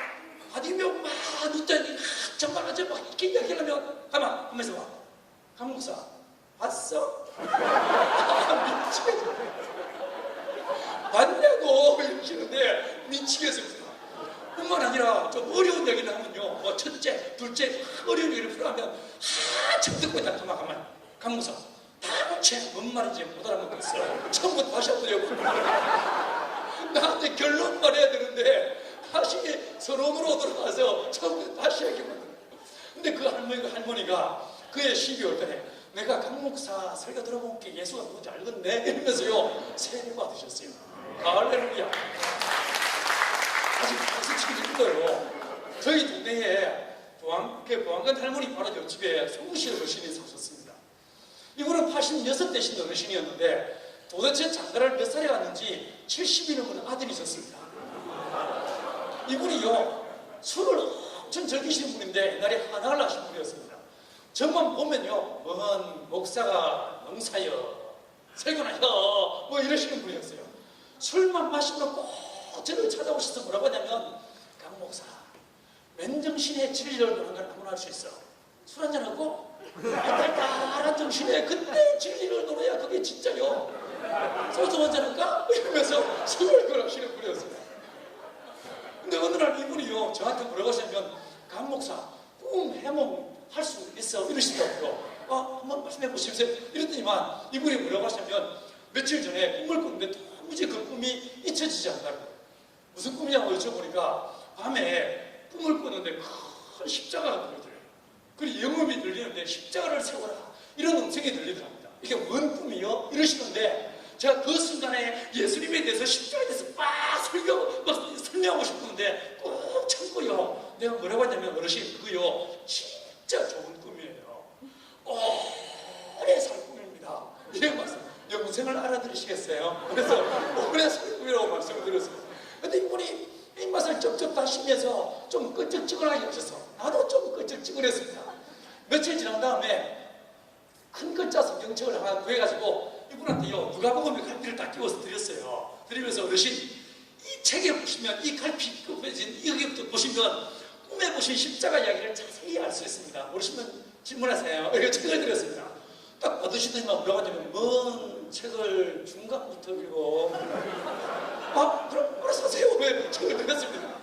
바디메오 막 웃더니 정말 아주 막 이렇게 이야기를 하면 가만 하면서 봐 강 목사 봤어? 미치겠어. 봤냐고 이러시는데 미치겠습니다. 뿐만 아니라 좀 어려운 얘기를 하면요 뭐 첫째, 둘째 어려운 얘기를 풀어가면 한참 듣고 있다. 가만 강 목사 당최 뭔 말인지 못 알아먹고 있어. 처음부터 다시 한번 해보고 나한테 결론 말해야 되는데 다시 서론으로 돌아가서 처음부터 다시 얘기하면 근데 그 할머니가 그해 12월 달에 내가 강 목사 설교 들어볼게 예수가 누군지 알겠네 이러면서요 세례 받으셨어요. 할렐루야. 아직 박수 치기 힘들어요. 저희 동네에 보안관 할머니 바로 옆집에 송무실 어르신이 사셨습니다. 이분은 86대신 어르신이었는데 도대체 장가를 몇 살에 갔는지 70이 넘은 아들이셨습니다. 이분이요 술을 엄청 즐기시는 분인데 옛날에 한학을 하신 분이었습니다. 저만 보면요 뭔 목사가 농사여 설교나 뭐 이러시는 분이었어요. 술만 마시면 꼭 저를 찾아오셔서 뭐라고 하냐면 강 목사 맨정신에 진리를 노는 건 아무나 할 수 있어. 술 한잔하고 딸딸한 정신에 그때 진리를 노려야 그게 진짜요. 소주 한잔할까? 이러면서 술을 걸으시는 분이었어요. 근데 어느 날 이분이요 저한테 뭐라고 하시냐면 강 목사 꿈 해몽 할 수 있어 이러시더라고요. 한번 말씀해 보십시오 이랬더니만 이분이 뭐라고 하시냐면 며칠 전에 꿈을 꿨는데 도무지 그 꿈이 잊혀지지 않다고. 무슨 꿈이냐고 여쭤보니까 밤에 꿈을 꿨는데 큰 십자가가 보이더래요. 그리고 영음이 들리는데 십자가를 세워라 이런 음성이 들리더랍니다. 이게 뭔 꿈이요? 이러시는데 제가 그 순간에 예수님에 대해서 십자가에 대해서 막 설명하고 싶었는데 꼭 참고요. 내가 뭐라고 했냐면 어르신 그거요 진짜 좋은 꿈이에요. 오래 살 꿈입니다. 이런 말씀 영생을 알아들으시겠어요? 그래서 오래 살 꿈이라고 말씀을 드렸어요. 근데 이분이 이 맛을 쩍쩍 다시면서 좀 끄적찌근하게 하셔서 나도 좀 끄적찌근했습니다. 며칠 지난 다음에 큰 글자 성경책을 하나 구해가지고 이분한테요 누가복음의 갈피를 딱 끼워서 드렸어요. 드리면서 어르신 이 책에 보시면 이 갈피 여기부터 보시면 꿈에 보신 십자가 이야기를 자세히 알 수 있습니다. 모르시면 질문하세요. 이렇게 책을 드렸습니다. 딱 받으시더니만 뭐라고 하냐면 뭔 책을 중간부터 읽어 그럼 알아서 사세요. 왜 책을 드렸습니다.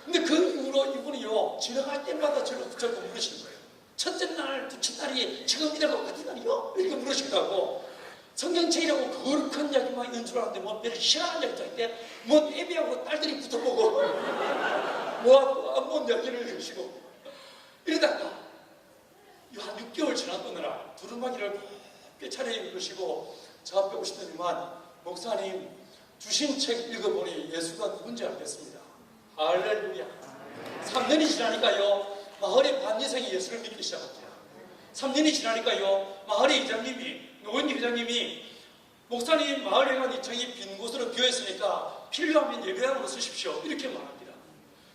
근데 그 이후로 이분이요 지나갈 때마다 저를 붙잡고 물으시는 거예요. 첫째 날, 둘째 날이 지금이라고 같은 날이요? 이렇게 물으시더라고. 성경책이라고 거룩한 이야기만 있는 줄 알았는데 뭐 매일 희한한 이야기도 할때 뭐 애비하고 딸들이 붙어보고 뭔 이야기를 해주시고 이러다가 한 6개월 지났더니라 두루마기를 꽤 차례 읽으시고 저 앞에 오시더니만 목사님 주신 책 읽어보니 예수가 누군지 알겠습니다. 할렐루야. 3년이 지나니까요 마을의 반 이상이 예수를 믿기 시작합니다. 3년이 지나니까요 마을의 이장님이 노원리 회장님이 목사님 마을에 간 이창이 빈 곳으로 비어있으니까 필요하면 예배함으로 쓰십시오 이렇게 말합니다.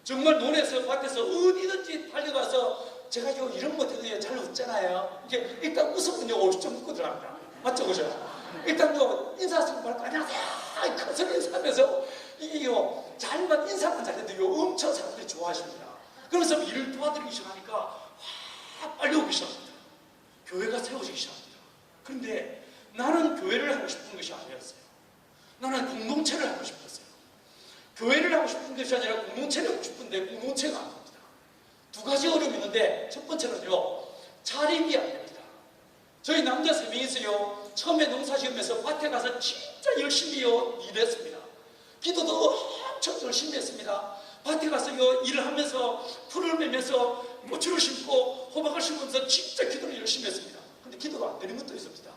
정말 논에서 밭에서 어디든지 달려가서 제가 이런 못해도 잘 웃잖아요. 이게 일단 웃으면 50점 웃고 들어갑니다. 맞죠 그죠? 일단 인사하시고 말까 안녕하세요 큰 소리 인사하면서 이게요 잘만 인사만 잘해도요 엄청 사람들이 좋아하십니다. 그러면서 일을 도와드리기 시작하니까 빨리 오기 시작합니다. 교회가 세워지기 시작합니다. 그런데 나는 교회를 하고 싶은 것이 아니었어요. 나는 공동체를 하고 싶었어요. 교회를 하고 싶은 것이 아니라 공동체를 하고 싶은데 공동체가 안 됩니다. 두 가지 어려움이 있는데 첫 번째는요 자립이 안 됩니다. 저희 남자 3명이서요 처음에 농사지으면서 밭에 가서 진짜 열심히 일했습니다. 기도도 엄청 열심히 했습니다. 밭에 가서요 일을 하면서 풀을 매면서 고추를 심고 호박을 심으면서 진짜 기도를 열심히 했습니다. 근데 기도가 안 되는 것도 있습니다.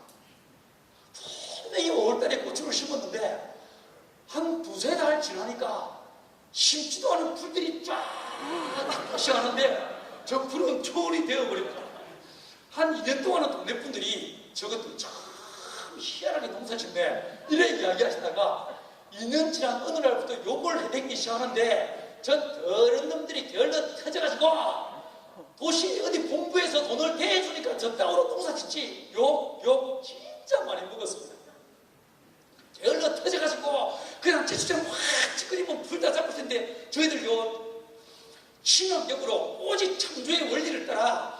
분명히 5월달에 고추를 심었는데 한 두세 달 지나니까 심지도 않은 풀들이 쫙 시작하는데 저 풀은 초월이 되어버립니다. 한 2년 동안은 동네 분들이 저것도 참 희한하게 농사 짓네 이래 이야기하시다가 2년 지난 어느 날부터 욕을 해대기 시작하는데 저 더러운 놈들이 게을러 터져가지고 도시 어디 본부에서 돈을 대주니까 저 땅으로 농사 짓지 욕 진짜 많이 먹었습니다. 게을러 터져가지고 그냥 제주장 확 찌그리면 불 다 잡을 텐데 저희들요 신학적으로 오직 창조의 원리를 따라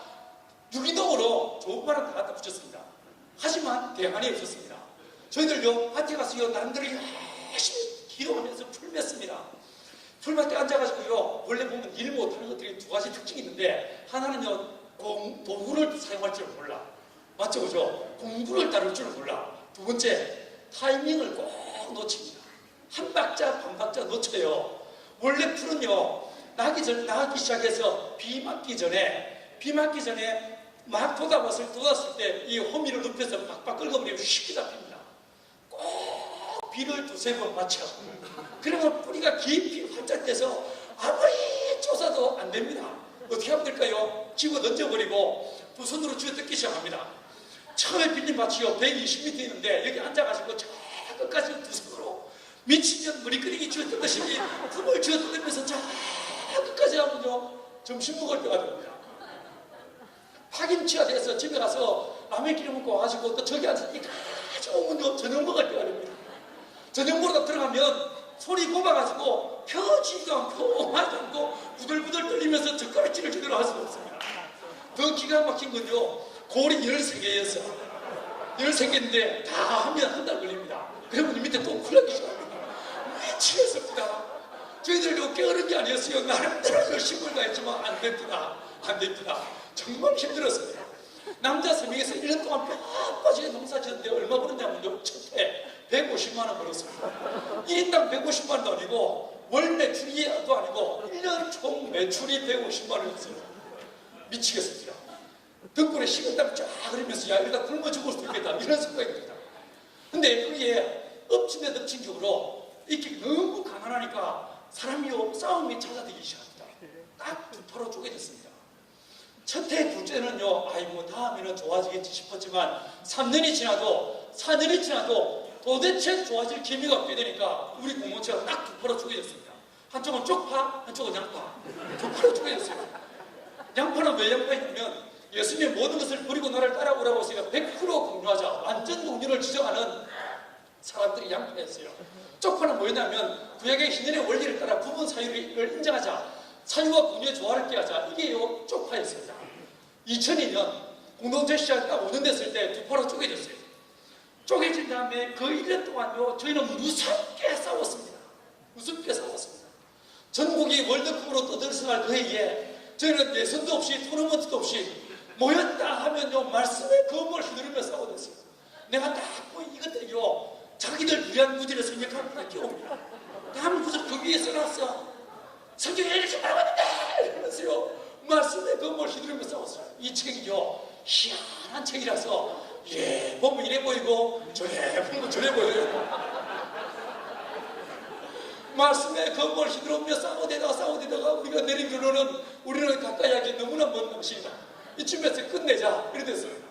유기농으로 좋은 말을 다 갖다 붙였습니다. 하지만 대안이 없었습니다. 저희들요 밭에 가서요 남들이 열심히 기도하면서 풀 맸습니다. 풀밭에 앉아가지고요 원래 보면 일 못하는 것들이 두 가지 특징이 있는데 하나는요 도구를 사용할 줄 몰라. 맞죠 그죠? 공부를 따를 줄 몰라. 두 번째 타이밍을 꼭 놓칩니다. 한 박자 반 박자 놓쳐요. 원래 풀은요 나기 시작해서 비 맞기 전에 막 돋았을 때 이 호미를 눕혀서 빡빡 긁어버리면 쉽게 잡힙니다. 꼭 비를 두세 번 맞춰. 그러면 뿌리가 깊이 활짝 돼서 아무리 쫓아도 안 됩니다. 어떻게 하면 될까요? 집어 던져버리고 두 손으로 쥐어 뜯기 시작합니다. 처음에 빌린 밭이요 120m 있는데 여기 앉아가지고 저 끝까지 두 손으로 미치면 머리끄댕이 쥐어 뜯듯이 품을 쥐어 뜯으면서 저 끝까지 하면요 점심 먹을 때가 됩니다. 파김치가 돼서 집에 가서 라면 끓여 먹고 와가지고 또 저기 앉아서 이 가져오면요 저녁 먹을 때가 됩니다. 저녁 먹으러 들어가면 손이 꼽아가지고 펴지도 않고 하지도 않고 부들부들 떨리면서 젓가락질을 제대로 할 수가 없습니다. 더 기가 막힌 건요 골이 13개였어. 13개인데 다 하면 한 달 걸립니다. 그러면 밑에 또 굴러기 시작합니다. 미치겠습니다. 저희들도 게으른 게 아니었어요. 나름대로 열심히 다했지만 안 됩니다. 안 됩니다. 정말 힘들었습니다. 남자 3명에서 1년 동안 뼈 빠지게 농사 지었는데 얼마 벌었냐면요. 첫해 150만 원 벌었습니다. 1인당 150만 원도 아니고 월 매출이도 아니고 1년 총 매출이 150만 원이었어요. 미치겠습니다. 덕분에 식은땀 쫙 흐르면서 야 이러다 굶어 죽을 수도 있겠다 이런 생각이 듭니다. 근데 그게 엎친 데 덮친 격으로 이렇게 너무 가난하니까 사람이요 싸움이 찾아들기 시작합니다. 딱 두 파로 쪼개졌습니다. 첫해 둘째는요 아이고 다음에는 좋아지겠지 싶었지만 3년이 지나도 4년이 지나도 도대체 좋아질 기미가 없게 되니까 우리 공동체가 딱 두 파로 쪼개졌습니다. 한쪽은 쪽파 한쪽은 양파 두 파로 쪼개졌어요. 양파는 왜 양파냐면 예수님이 모든 것을 버리고 나를 따라오라고 했으니까 100% 공유하자 완전 공유를 지정하는 사람들이 양파였어요. 쪽파는 뭐였냐면 구약의 희년의 원리를 따라 부분 사유를 인정하자 사유와 공유의 조화를 꾀하자 이게 쪽파였습니다. 2002년 공동체 시작 딱 5년 됐을 때 두 파로 쪼개졌어요. 쪼개진 다음에 그 1년 동안요 저희는 무섭게 싸웠습니다. 무섭게 싸웠습니다. 전국이 월드컵으로 떠들썩할 그 해에 저희는 예선도 없이 토너먼트도 없이 모였다 하면요 말씀의 검을 휘두르며 싸워댔어요. 내가 딱 이것들이요 자기들 위한 무지를 생각하고 다 끼웁니다. 다음 구절 그 위에 써놨어. 성경에 이렇게 말하는데 이러면서요 말씀의 검을 휘두르며 싸웠어요. 이 책이요 희한한 책이라서 이래 보면 이래 보이고 저래 보면 저래 보여요. 말씀의 검을 휘두르며 싸워대다가 우리가 내린 결론은 우리는 가까이 하기 너무나 먼 당시이다. 이쯤에서 끝내자 이래 됐습니다.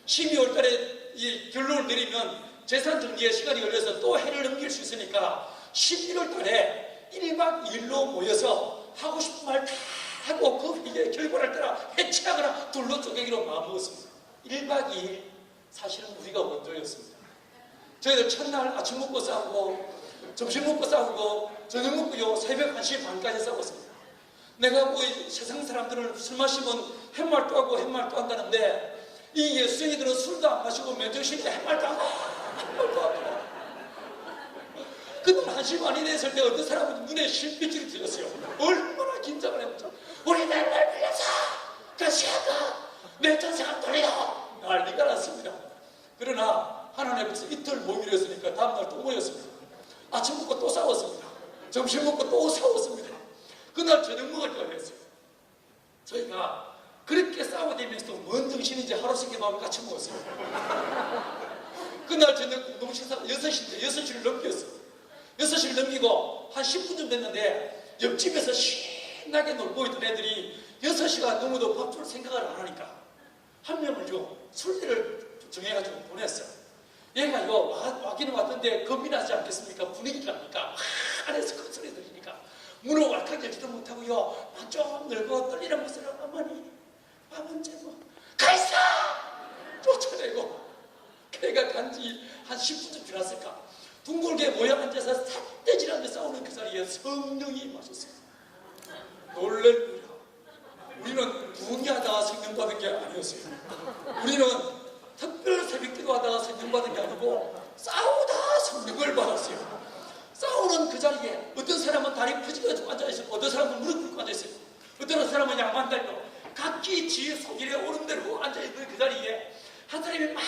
12월 달에 이 결론을 내리면 재산 정리에 시간이 걸려서 또 해를 넘길 수 있으니까 11월 달에 1박 2일로 모여서 하고 싶은 말 다 하고 그 회의의 결과를 따라 해체하거나 둘로 쪼개기로 마음먹었습니다. 1박 2일 사실은 우리가 먼저였습니다. 저희들 첫날 아침 먹고 싸우고 점심 먹고 싸우고 저녁 먹고요 새벽 1시 반까지 싸웠습니다. 내가 뭐 세상 사람들은 술 마시면 햇말도 하고 햇말도 한다는데 이 예수쟁이들은 술도 안 마시고 맨정신에 햇말도 하고 햇말도 하고 그날 1시 반이 됐을 때 어떤 사람은 눈에 실핏줄이 들렸어요. 얼마나 긴장을 했죠. 우리 맨날 빌려서 다시 하가 내 전생을 돌려 난리가 났습니다. 그러나 하나님 앞에서 이틀 모이기로 했으니까 다음날 또 모였습니다. 아침 먹고 또 싸웠습니다. 점심 먹고 또 싸웠습니다. 그날 저녁 먹을 때가 됐어요. 저희가 그렇게 싸워대면서도 뭔 정신인지 하루씩 밥을 같이 먹었어요. 그날 저녁 공동식사가 6시인데 6시를 넘겼어요. 6시를 넘기고 한 10분쯤 됐는데 옆집에서 신나게 놀고 있던 애들이 6시가 넘어도 밥 줄 생각을 안 하니까 한 명을요 술래를 정해가지고 보냈어요. 얘가요 와기는 왔던데 겁이 나지 않겠습니까? 분위기가 나니까 안에서 큰 소리 들리니까 문을 왈칵 열지도 못하고요 좀 늙어 떨리는 모습을 어머니 밥 언제 뭐 가있어! 쫓아내고 걔가 간지 한 10분쯤 지났을까 둥글게 모여 앉아서 삿대질하며 싸우는 그 자리에 성령이 임하셨어요. 놀랄 우리는 부흥하다가 성령 받은 게 아니었어요. 우리는 특별 새벽기도 하다가 성령 받은 게 아니고 싸우다 성령을 받았어요. 싸우는 그 자리에 어떤 사람은 다리 펴지고 앉아있었고 어떤 사람은 무릎 꿇고 앉아있어요. 어떤 사람은 양반 달고 각기 지 속일에 오른 대로 앉아있는 그 자리에 한 사람이 막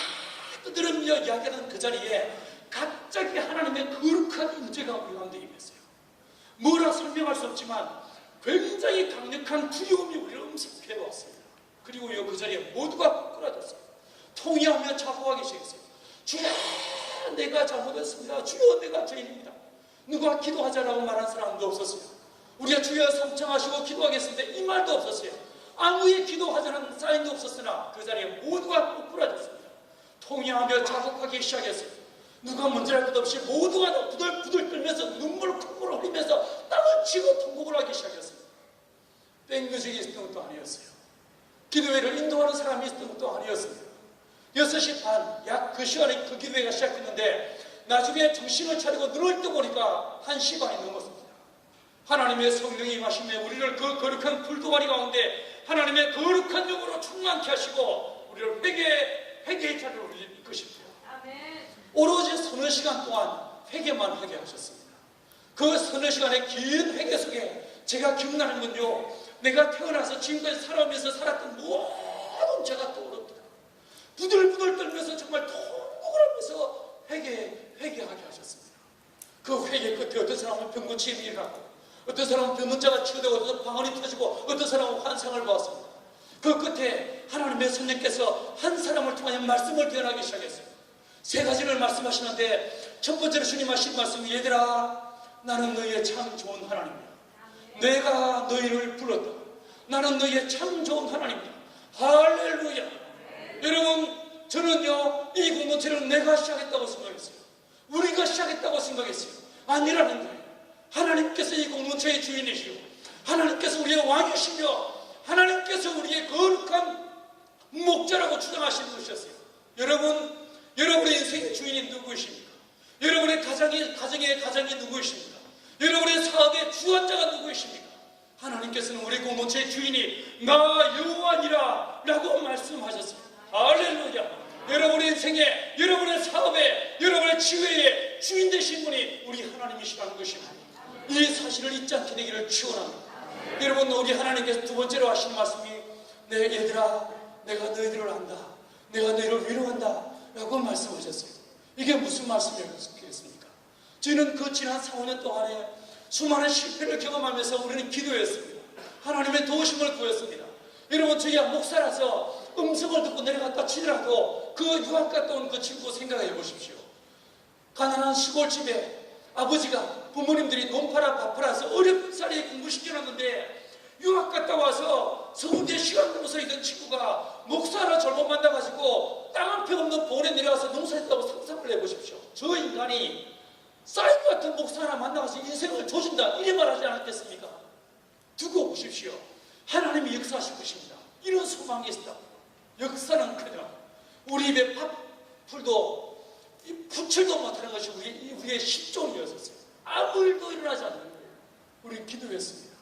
떠들으며 이야기하는 그 자리에 갑자기 하나님의 거룩한 임재가 우리 가운데 임했어요. 뭐라 설명할 수 없지만 굉장히 강력한 두려움이 우리를 음습해 왔습니다. 그리고 그 자리에 모두가 부끄러졌어요. 통회하며 자복하기 시작했어요. 주여, 내가 잘못했습니다. 주여, 내가 죄인입니다. 누가 기도하자라고 말한 사람도 없었어요. 우리가 주여 삼창하시고 기도하겠습니다, 이 말도 없었어요. 아무의 기도하자는 사인도 없었으나 그 자리에 모두가 부끄러졌습니다. 통회하며 자복하기 시작했어요. 누가 문제할 것 없이 모두가 부들부들 떨면서 눈물 콧물을 흘리면서 땅을 치고 통곡을 하기 시작했습니다. 뺑그지기 있었던 것도 아니었어요. 기도회를 인도하는 사람이 있었던 것도 아니었습니다. 6시 반, 약 그 시간에 그 기도회가 시작했는데 나중에 정신을 차리고 눈을 떠보니까 1시 반이 넘었습니다. 하나님의 성령이 임하심에 우리를 그 거룩한 불도가리 가운데 하나님의 거룩한 영으로 충만케 하시고 우리를 회개의 자리로 이끄십니다. 오로지 서너 시간 동안 회개만 하게 하셨습니다. 그 서너 시간의 긴 회개 속에 제가 기억나는 건요, 내가 태어나서 지금까지 살아오면서 살았던 모든 죄가 떠오릅니다. 부들부들 떨면서 정말 통곡을 하면서 회개하게 하셨습니다. 그 회개 끝에 어떤 사람은 병고침이 일어나고, 어떤 사람은 병든 자가 치유되고, 어떤 사람은 방언이 터지고, 어떤 사람은 환상을 보았습니다. 그 끝에 하나님의 성령께서 한 사람을 통하여 말씀을 대언하기 시작했어요. 3가지를 말씀하시는데, 첫 번째로 주님 하신 말씀이, 얘들아, 나는 너희의 참 좋은 하나님이야. 내가 너희를 불렀다. 나는 너희의 참 좋은 하나님이야. 할렐루야. 여러분, 저는요, 이 공동체를 내가 시작했다고 생각했어요. 우리가 시작했다고 생각했어요. 아니라는 거예요. 하나님께서 이 공동체의 주인이시오. 하나님께서 우리의 왕이시며 하나님께서 우리의 거룩한 목자라고 주장하시는 것이었어요. 여러분, 여러분의 인생의 주인이 누구이십니까? 여러분의 가정의 누구이십니까? 여러분의 사업의 주관자가 누구이십니까? 하나님께서는 우리 공동체의 주인이 나 여호와니라 라고 말씀하셨습니다. 할렐루야. 여러분의 인생에, 여러분의 사업에, 여러분의 지혜에 주인 되신 분이 우리 하나님이시라는 것입니다. 이 사실을 잊지 않게 되기를 축원합니다. 여러분, 우리 하나님께서 두 번째로 하시는 말씀이, 내 얘들아, 내가 너희들을 안다, 내가 너희를 위로한다 라고 말씀하셨어요. 이게 무슨 말씀이었겠습니까? 저희는 그 지난 4-5년 동안에 수많은 실패를 경험하면서 우리는 기도했습니다. 하나님의 도우심을 구했습니다. 여러분, 저희가 목사라서 음성을 듣고 내려갔다 치더라도 그 유학 갔다 온 그 친구 생각해 보십시오. 가난한 시골집에 아버지가, 부모님들이 돈 팔아 밥 팔아서 어렵사리 공부시켜놨는데 유학 갔다 와서 서울대 시간 농사 있던 친구가 목사 하나 잘못 만나가지고 땅 한 평 없는 보원에 내려와서 농사했다고 상상을 해보십시오. 저 인간이 사이코 같은 목사 하나 만나가서 인생을 조진다, 이래 말하지 않았겠습니까? 두고 보십시오. 하나님이 역사하실 것입니다. 이런 소망이 있다. 역사는커녕 우리 입에 풀도 부칠도 못하는 것이 우리의 십종이었었어요. 아무 일도 일어나지 않는 거예요. 우리 기도했습니다.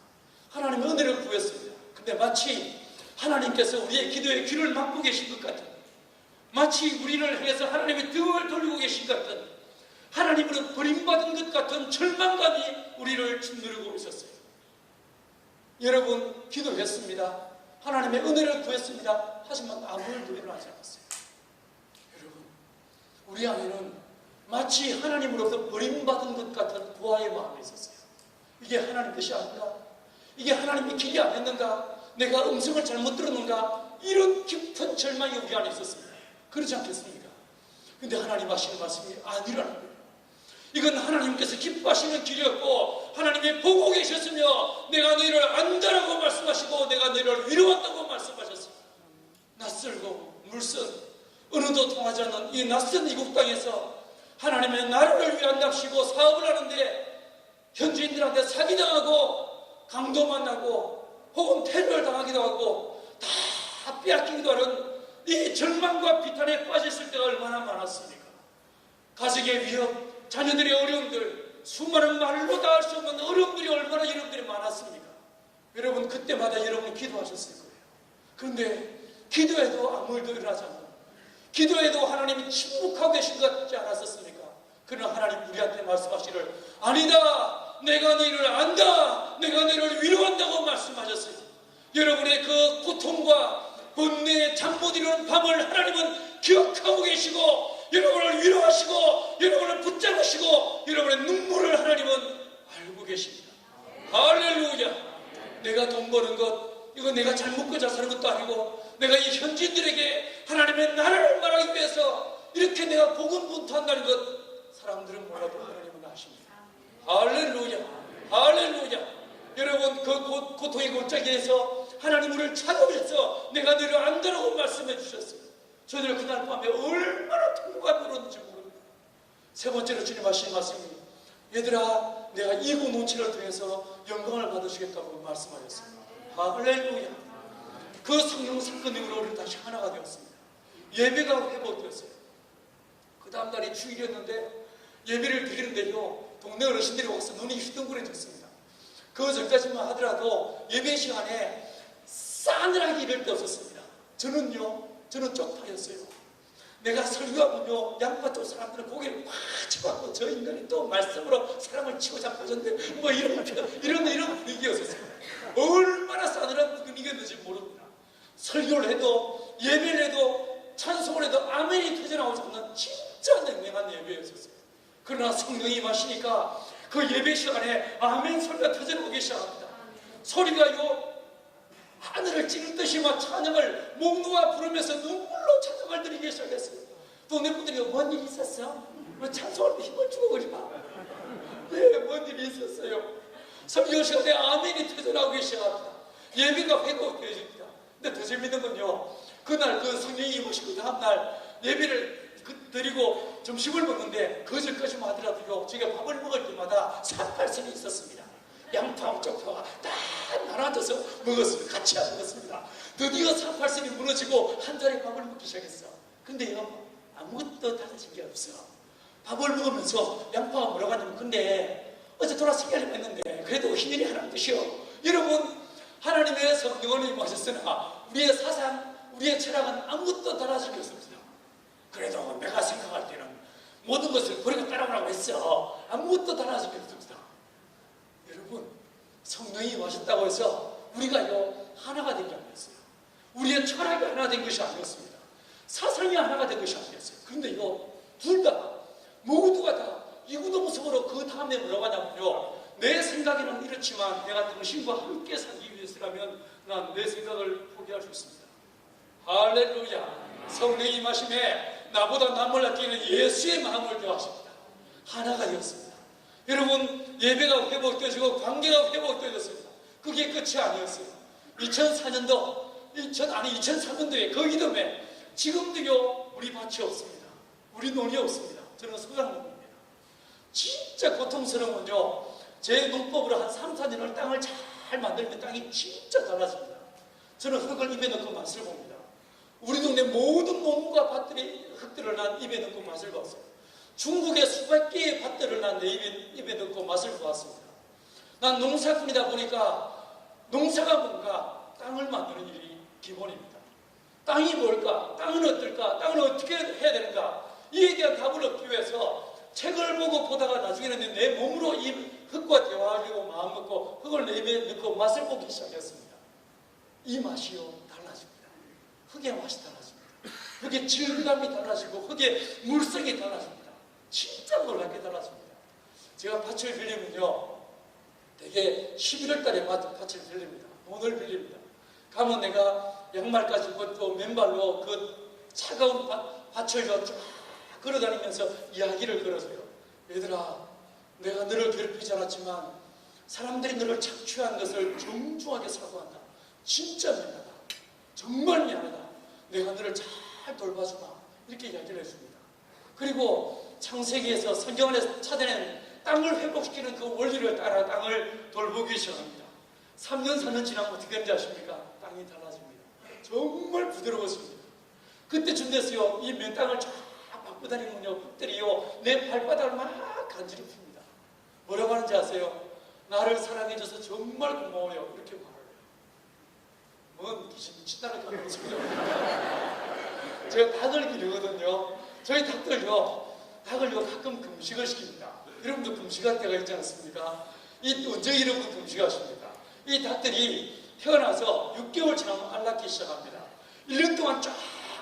하나님의 은혜를 구했습니다. 근데 마치 하나님께서 우리의 기도에 귀를 막고 계신 것 같은, 마치 우리를 향해서 하나님의 등을 돌리고 계신 것 같은, 하나님으로 버림받은 것 같은 절망감이 우리를 짓누르고 있었어요. 여러분, 기도했습니다. 하나님의 은혜를 구했습니다. 하지만 아무 일도 일어나지 않았어요. 여러분, 우리 안에는 마치 하나님으로부터 버림받은 것 같은 고아의 마음이 있었어요. 이게 하나님 뜻이 아닌가? 이게 하나님의 길이 아니었는가? 내가 음성을 잘못 들었는가? 이런 깊은 절망이 우리 안에 있었습니다. 그렇지 않겠습니까? 근데 하나님 하시는 말씀이 아니라는 거예요. 이건 하나님께서 기뻐하시는 길이었고, 하나님이 보고 계셨으며 내가 너희를 안다라고 말씀하시고 내가 너희를 위로한다고 말씀하셨습니다. 낯설고 물선, 어느도 통하지 않는 이 낯선 이국 땅에서 하나님의 나라를 위한답시고 사업을 하는데 현지인들한테 사기당하고 강도 만나고 혹은 테러를 당하기도 하고 다 빼앗기기도 하는 이 절망과 비탄에 빠졌을 때가 얼마나 많았습니까? 가족의 위협, 자녀들의 어려움들, 수많은 말로 다 할 수 없는 어려움들이 얼마나 여러분들이 많았습니까? 여러분, 그때마다 여러분 기도하셨을 거예요. 그런데 기도해도 아무 일도 일어나지 않고, 기도해도 하나님이 침묵하고 계신 것 같지 않았었습니까? 그러나 하나님 우리한테 말씀하시기를, 아니다, 내가 너희를 안다, 내가 너희를 위로한다고 말씀하셨어요. 여러분의 그 고통과 번뇌에 잠 못 이루는 밤을 하나님은 기억하고 계시고, 여러분을 위로하시고 여러분을 붙잡으시고 여러분의 눈물을 하나님은 알고 계십니다. 할렐루야. 내가 돈 버는 것, 이거 내가 잘 먹고 잘 사는 것도 아니고 내가 이 현지인들에게 하나님의 나라를 말하기 위해서 이렇게 내가 고군분투한다는 것 사람들은 몰라도 하나님은 아십니다. 할렐루야, 할렐루야. 여러분, 그 고통의 골짜기에서 하나님 우리를 찾아오셔서 내가 너를 안다라고 말씀해 주셨어요. 저희들 그날 밤에 얼마나 통곡하며 울었는지 모릅니다. 세 번째로 주님 하신 말씀이, 얘들아, 내가 이구 논치를 통해서 영광을 받으시겠다고 말씀하셨습니다. 할렐루야. 그 성령 사건으로 우리는 다시 하나가 되었습니다. 예배가 회복되었어요. 그 다음 날이 주일이었는데 예배를 드리는데요, 동네 어르신들이 와서 눈이 휘둥그레졌습니다. 그 전까지만 하더라도 예배 시간에 싸늘하게 이럴 때 없었습니다. 저는 쪽팔렸어요. 내가 설교하면요, 양파쪽 사람들은 고개를 팍 쳐갖고 저 인간이 또 말씀으로 사람을 치고 잡아줬는데 뭐 이런 분위기였었어요. 얼마나 싸늘한 분위기였는지 모릅니다. 설교를 해도 예배를 해도 찬송을 해도 아멘이 터져나오지 않는 진짜 냉랭한 예배였었어요. 그러나 성령이 임하시니까 그 예배 시간에 아멘 소리가 터져나오기 시작합니다. 소리가요, 하늘을 찌를 듯이 막 찬양을 목 놓아 부르면서 눈물로 찬양을 드리기 시작했어요. 동네 분들이 뭔 일이 있었어? 왜 찬송할 때 힘을 주고 그래? 네, 뭔 일이 있었어요? 설교 시간에 아멘이 터져나오기 시작합니다. 예배가 회복되어집니다. 근데 더 재밌는 건요, 그날 그 성령이 임하시고 그 다음날 예배를 드리고 점심을 먹는데 그 전까지만 하더라도요, 저희가 밥을 먹을 때마다 삭발선이 있었습니다. 양파하고 쪽파가 딱 나눠져서 먹었습니다. 같이 먹었습니다. 드디어 삭발선이 무너지고 한 자리 밥을 먹기 시작했어. 근데요, 아무것도 달라진 게 없어. 밥을 먹으면서 양파가 뭐라고 하냐면, 근데 어제 돌아서기하려고 했는데 그래도 희년이 하나님 뜻이요. 여러분, 하나님의 성령을 임하셨으나 우리의 사상, 우리의 철학은 아무것도 달라진 게 없습니다. 그래도 내가 생각할 때는 모든 것을 버리고 따라오라고 했어. 아무것도 달라진 게 없습니다. 여러분, 성령이 임하셨다고 해서 우리가요, 하나가 된 게 아니었어요. 우리의 철학이 하나 된 것이 아니었습니다. 사상이 하나가 된 것이 아니었어요. 그런데요, 둘 다, 모두가 다 이구동성으로 그 다음에 뭐라고 하냐면요, 내 생각에는 이렇지만 내가 당신과 함께 살기 위해서라면 난 내 생각을 포기할 수 있습니다. 할렐루야. 성령이 임하심에 나보다 남을 아끼는 예수의 마음을 더하십니다. 하나가 되었습니다. 여러분, 예배가 회복되어지고 관계가 회복되어졌습니다. 그게 끝이 아니었어요. 2003년도에 그 이듬해 지금도요, 우리 밭이 없습니다. 우리 논이 없습니다. 저는 소장농부입니다. 진짜 고통스러운요, 제 농법으로 한 3, 4년을 땅을 잘 만들면 땅이 진짜 달라집니다. 저는 흙을 입에 넣고 맛을 봅니다. 우리 동네 모든 농가 밭들이 흙들을 난 입에 넣고 맛을 봤어요. 중국의 수백 개의 밭들을 난 내 입에 넣고 맛을 보았습니다. 난 농사꾼이다 보니까 농사가 뭔가 땅을 만드는 일이 기본입니다. 땅이 뭘까? 땅은 어떨까? 땅을 어떻게 해야 되는가? 이에 대한 답을 얻기 위해서 책을 보고 보다가 나중에는 내 몸으로 이 흙과 대화하려고 마음 먹고 흙을 내 입에 넣고 맛을 보기 시작했습니다. 이 맛이요, 달라집니다. 흙의 맛이 달라집니다. 흙의 질감이 달라지고 흙의 물색이 달라집니다. 진짜 놀랍게 달라집니다. 제가 밭을 빌리면요, 대개 11월 달에 밭을 빌립니다. 돈을 빌립니다. 가면 내가 양말까지 벗고 맨발로 그 차가운 밭을 쫙 걸어다니면서 이야기를 걸어줘요. 얘들아, 내가 너를 괴롭히지 않았지만 사람들이 너를 착취한 것을 정중하게 사과한다. 진짜 미안하다. 정말 미안하다. 내가 너를 잘 돌봐주마. 이렇게 이야기를 해줍니다. 그리고 창세기에서 성경 안에서 찾아낸 땅을 회복시키는 그 원리를 따라 땅을 돌보기 시작합니다. 3년, 4년 지나면 어떻게 되는지 아십니까? 땅이 달라집니다. 정말 부드러워집니다. 그때 준대서요, 이 맨땅을 쫙 밟고 다니면요, 흙들이요, 내 발바닥을 막 간지럽힙니다. 뭐라고 하는지 아세요? 나를 사랑해줘서 정말 고마워요. 이렇게 말을 해요. 뭔 귀신이 친다는 그런 소리가 제가 닭을 기르거든요. 저희 닭들요, 가끔 금식을 시킵니다. 여러분도 금식할 때가 있지 않습니까? 언제 이런 분 금식하십니까? 이 닭들이 태어나서 6개월 지나면 알 낳기 시작합니다. 1년 동안 쫙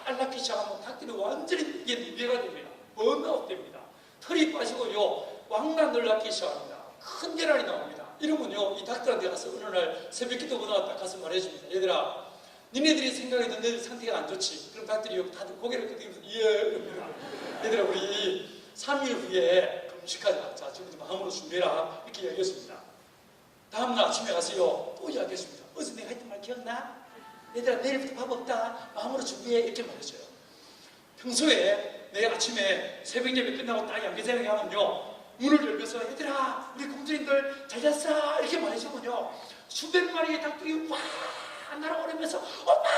알 낳기 시작하면 닭들이 완전히 이게 니베가 됩니다. 번아웃 됩니다. 털이 빠지고요, 왕란을 낳기 시작합니다. 큰 계란이 나옵니다. 이러면요, 이 닭들한테 가서 어느 날 새벽 기도 보다가 딱 가서 말해줍니다. 얘들아, 니네들이 생각해도 너희들 상태가 안 좋지. 그럼 닭들이 다들 고개를 끄덕이면서 예, 이럽니다. 얘들아, 우리 3일 후에 금식하자. 자, 지금부터 마음으로 준비해라. 이렇게 이야기했습니다. 다음날 아침에 가서요, 또 이야기했습니다. 어제 내가 했던 말 기억나? 얘들아, 내일부터 밥 없다. 마음으로 준비해. 이렇게 말했어요. 평소에 내가 아침에 새벽 예배 끝나고 딱 양계장에 가면요, 문을 열면서 얘들아, 우리 공주님들 잘 잤어. 이렇게 말해주면요, 수백 마리의 닭들이 와 날아오면서 엄마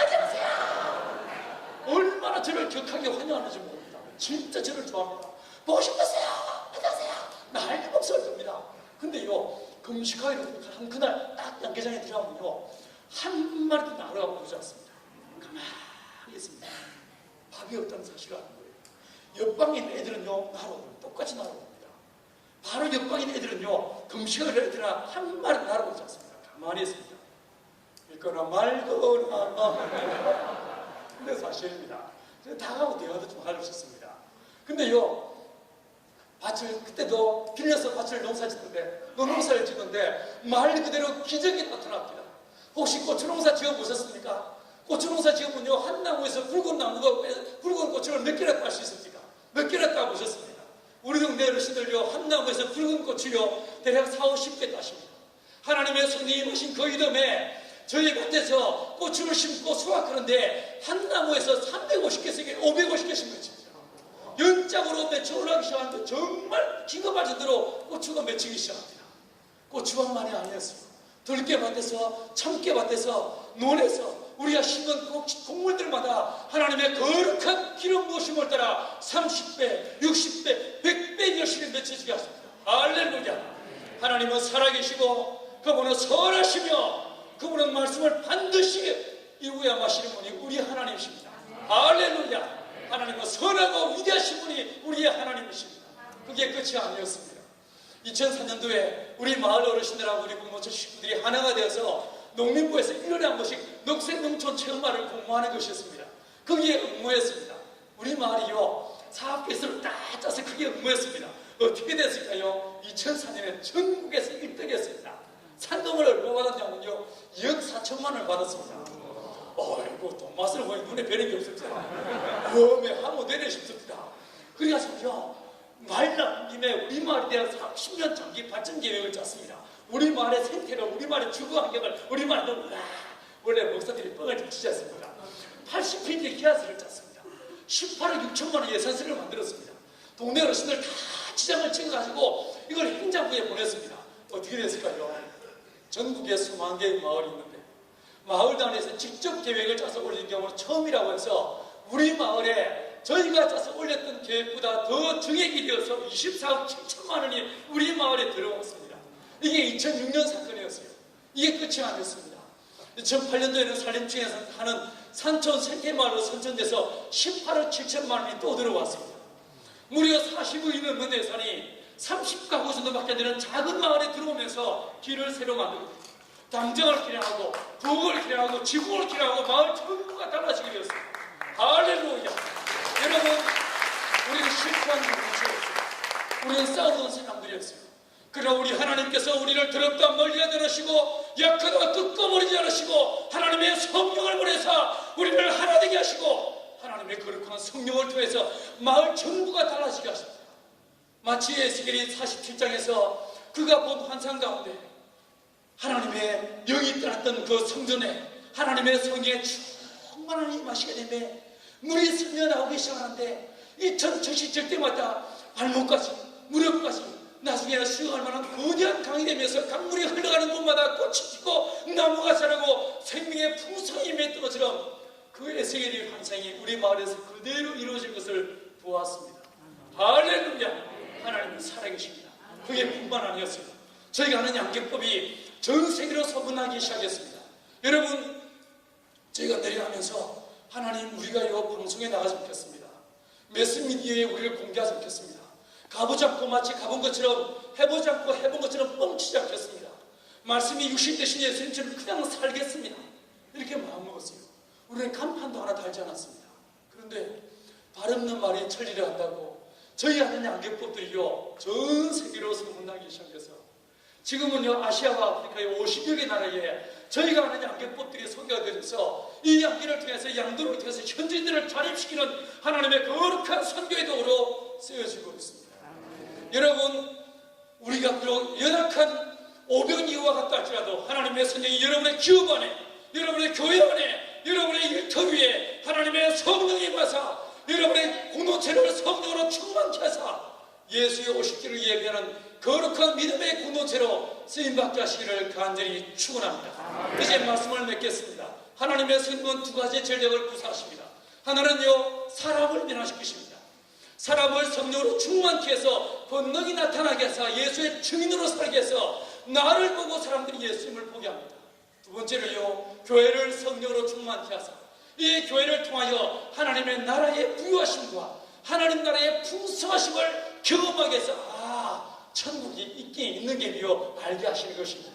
안녕하세요. 얼마나 저를 격하게 환영하는지 모릅니다. 진짜 저를 좋아합니다. 보고 싶었어요. 안녕하세요. 난리 박수를 칩니다. 근데요, 금식하기로 한 그날 딱 양계장에 들어가면요, 한 마리도 날아가고 오지 않습니다. 가만히 있습니다. 밥이 없다는 사실을 아는 거예요. 옆방에 있는 애들은요, 날아오고 똑같이 날아옵니다. 바로 옆방에 있는 애들은요, 금식을 애들아 한 마리 날아오지 않습니다. 가만히 있습니다. 믿거나 말거나 근데 사실입니다. 다가오고 대화도 좀 할 수 있습니다. 근데요, 밭을 그때도 빌려서 밭을 농사 짓는데, 농사를 짓는데 말 그대로 기적이 나타납니다. 혹시 고추 농사 지어보셨습니까? 고추 농사 지어보면요, 한 나무에서 붉은 나무가 붉은 고추를 몇 개나 딸 수 있습니까? 몇 개나 따 보셨습니까? 우리 동네 어르신들요, 한 나무에서 붉은 고추요 대략 4-50개 따십니다. 하나님의 손이 임하신 그 이름에 저희 밭에서 고추를 심고 수확하는데 한 나무에서 350개씩 550개씩 맺힙니다. 연짝으로 맺혀 올라가기 시작하는데 정말 기가 빠질 대로 고추가 맺히기 시작합니다. 고추만만이 아니었어요. 들깨밭에서, 참깨밭에서, 논에서 우리가 심은 곡물들마다 하나님의 거룩한 기름 부으심을 따라 30배, 60배, 100배 열심히 맺혀지게 하십니다. 할렐루야. 하나님은 살아계시고 그분은 선하시며 그분은 말씀을 반드시 이루어야 마시는 분이 우리 하나님이십니다. 할렐루야. 하나님은 선하고 위대하신 분이 우리의 하나님이십니다. 그게 끝이 아니었습니다. 2004년도에 우리 마을 어르신들하고 우리 공무원 식구들이 하나가 되어서 농림부에서 1년에 한 번씩 녹색농촌 체험마를 공모하는 것이었습니다. 거기에 응모했습니다. 우리 마을이요, 사업계획서를 다 짜서 크게 응모했습니다. 어떻게 됐을까요? 2004년에 전국에서 1등했습니다. 상금을 얼마 받았냐면요, 2억 4천만 원을 받았습니다. 어이구, 돈 맛을 보니 눈에 뵈는 게 없었잖아. 웜에 하모 되네 싶습니다. 그래가지고요, 말 나온 김에 우리 마을에 대한 30년 장기 발전 계획을 짰습니다. 우리 마을의 생태를, 우리 마을의 주거 환경을, 우리 마을에 원래 목사들이 뻥을 좀 치지 않습니까? 80페이지의 기하서를 짰습니다. 18억 6천만 원 예산서를 만들었습니다. 동네 어르신들 다 지장을 찍어가지고 이걸 행정부에 보냈습니다. 어떻게 됐을까요? 전국에 수만 개의 마을이 있는데 마을단에서 직접 계획을 짜서 올린 경우는 처음이라고 해서 우리 마을에 저희가 짜서 올렸던 계획보다 더 증액이 되어서 24억 7천만 원이 우리 마을에 들어왔습니다. 이게 2006년 사건이었어요. 이게 끝이 아니었습니다. 2008년도에는 산림청에서 하는 산촌 생태마을로 선정돼서 18억 7천만 원이 또 들어왔습니다. 무려 40의 넘는 예산이 30가구 정도밖에 안 되는 작은 마을에 들어오면서 길을 새로 만들고 당정을 기량하고 부엌을 기량하고 지붕을 기량하고 마을 전부가 달라지게 되었습니다. 할렐루야. 여러분, 우리는 실패한 분이었어요. 우리는 싸우는 사람들이었어요. 그러나 우리 하나님께서 우리를 더럽다 멀리하지 않으시고 약하다 뜯어버리지 않으시고 하나님의 성령을 보내서 우리를 하나 되게 하시고 하나님의 거룩한 성령을 통해서 마을 전부가 달라지게 하십니다. 마치 에스겔이 47장에서 그가 본 환상 가운데 하나님의 영이 떠났던 그 성전에 하나님의 성령에 충만한 힘이 마시게 되며 물이 스며 나오기 시작하는데 이 전철시 절 때마다 발목까지 무릎까지 나중에는 수영할 만한 거대한 강이 되면서 강물이 흘러가는 곳마다 꽃이 피고 나무가 자라고 생명의 풍성이 맺던 것처럼 그 에스겔의 환상이 우리 마을에서 그대로 이루어질 것을 보았습니다. 할렐루야. 하나님은 살아계십니다. 그게 뿐만 아니었습니다. 저희가 하는 양계법이 전 세계로 소문나기 시작했습니다. 여러분, 저희가 내려가면서 하나님, 우리가 이 방송에 나가지 않겠습니다. 매스미디어에 우리를 공개하지 않겠습니다. 가보지 않고 마치 가본 것처럼, 해보지 않고 해본 것처럼 뻥치지 않겠습니다. 말씀이 육신 대신 예수님처럼 그냥 살겠습니다. 이렇게 마음먹었어요. 우리는 간판도 하나 달지 않았습니다. 그런데 바르는 말이 천리를 한다고 저희 하는 양계법들이요, 전 세계로 소문나기 시작해서 지금은요 아시아와 아프리카의 50여 개 나라에 저희가 아는 양계법들이 소개가 되면서 이 양계를 통해서 양도를 통해서 현지인들을 자립시키는 하나님의 거룩한 선교의 도구로 쓰여지고 있습니다. 여러분, 우리가 비록 연약한 오병이와 같다 할지라도 하나님의 선생이 여러분의 기업 안에, 여러분의 교회 안에, 여러분의 일터 위에 하나님의 성령이 임하사 여러분의 공동체를 성령으로 충만케 하사 예수의 오십기를 예배하는 거룩한 믿음의 공동체로 쓰임받게 하시기를 간절히 축원합니다. 이제 말씀을 맺겠습니다. 하나님의 성령은 두 가지 전력을 구사하십니다. 하나는요, 사람을 변화시키십니다. 사람을 성령으로 충만케 해서 권능이 나타나게 해서 예수의 증인으로 살게 해서 나를 보고 사람들이 예수님을 보게 합니다. 두 번째로요, 교회를 성령으로 충만케 하사 이 교회를 통하여 하나님의 나라의 부유하심과 하나님 나라의 풍성하심을 경험하게 해서 천국이 있긴 있는 게요 알게 하시는 것입니다.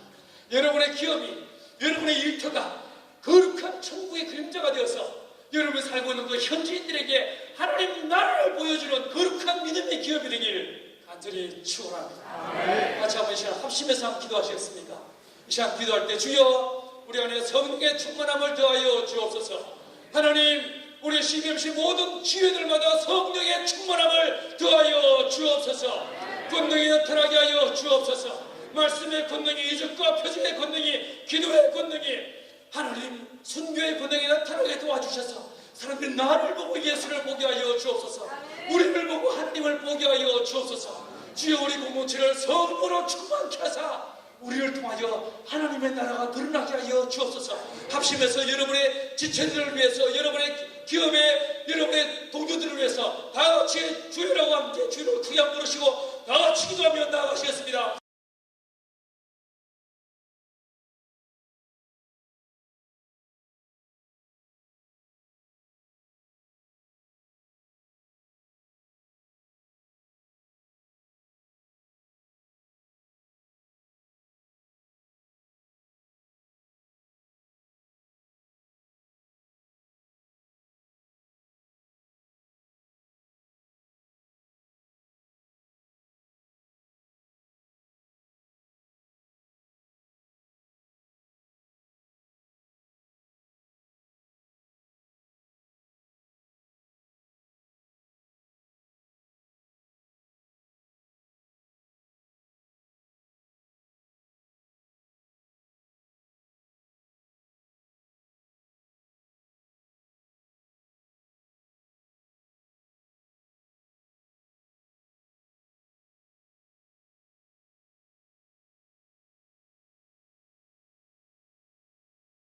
여러분의 기업이, 여러분의 일터가 거룩한 천국의 그림자가 되어서 여러분이 살고 있는 그 현지인들에게 하나님 나라를 보여주는 거룩한 믿음의 기업이 되길 간절히 축원합니다. 같이 한번 이 시간 합심해서 한번 기도하시겠습니까? 이 시간 기도할 때 주여 우리 안에 성령의 충만함을 더하여 주옵소서. 하나님, 우리 CBMC 모든 지회들마다 성령의 충만함을 더하여 주옵소서. 권능이 나타나게 하여 주옵소서. 말씀의 권능이, 이적과 표적의 권능이, 기도의 권능이, 하나님 순교의 권능이 나타나게 도와주셔서 사람들이 나를 보고 예수를 보게 하여 주옵소서. 우리를 보고 하나님을 보게 하여 주옵소서. 주여 우리 공동체를 성령으로 충만케 하사 우리를 통하여 하나님의 나라가 드러나게 하여 주옵소서. 합심해서 여러분의 지체들을 위해서, 여러분의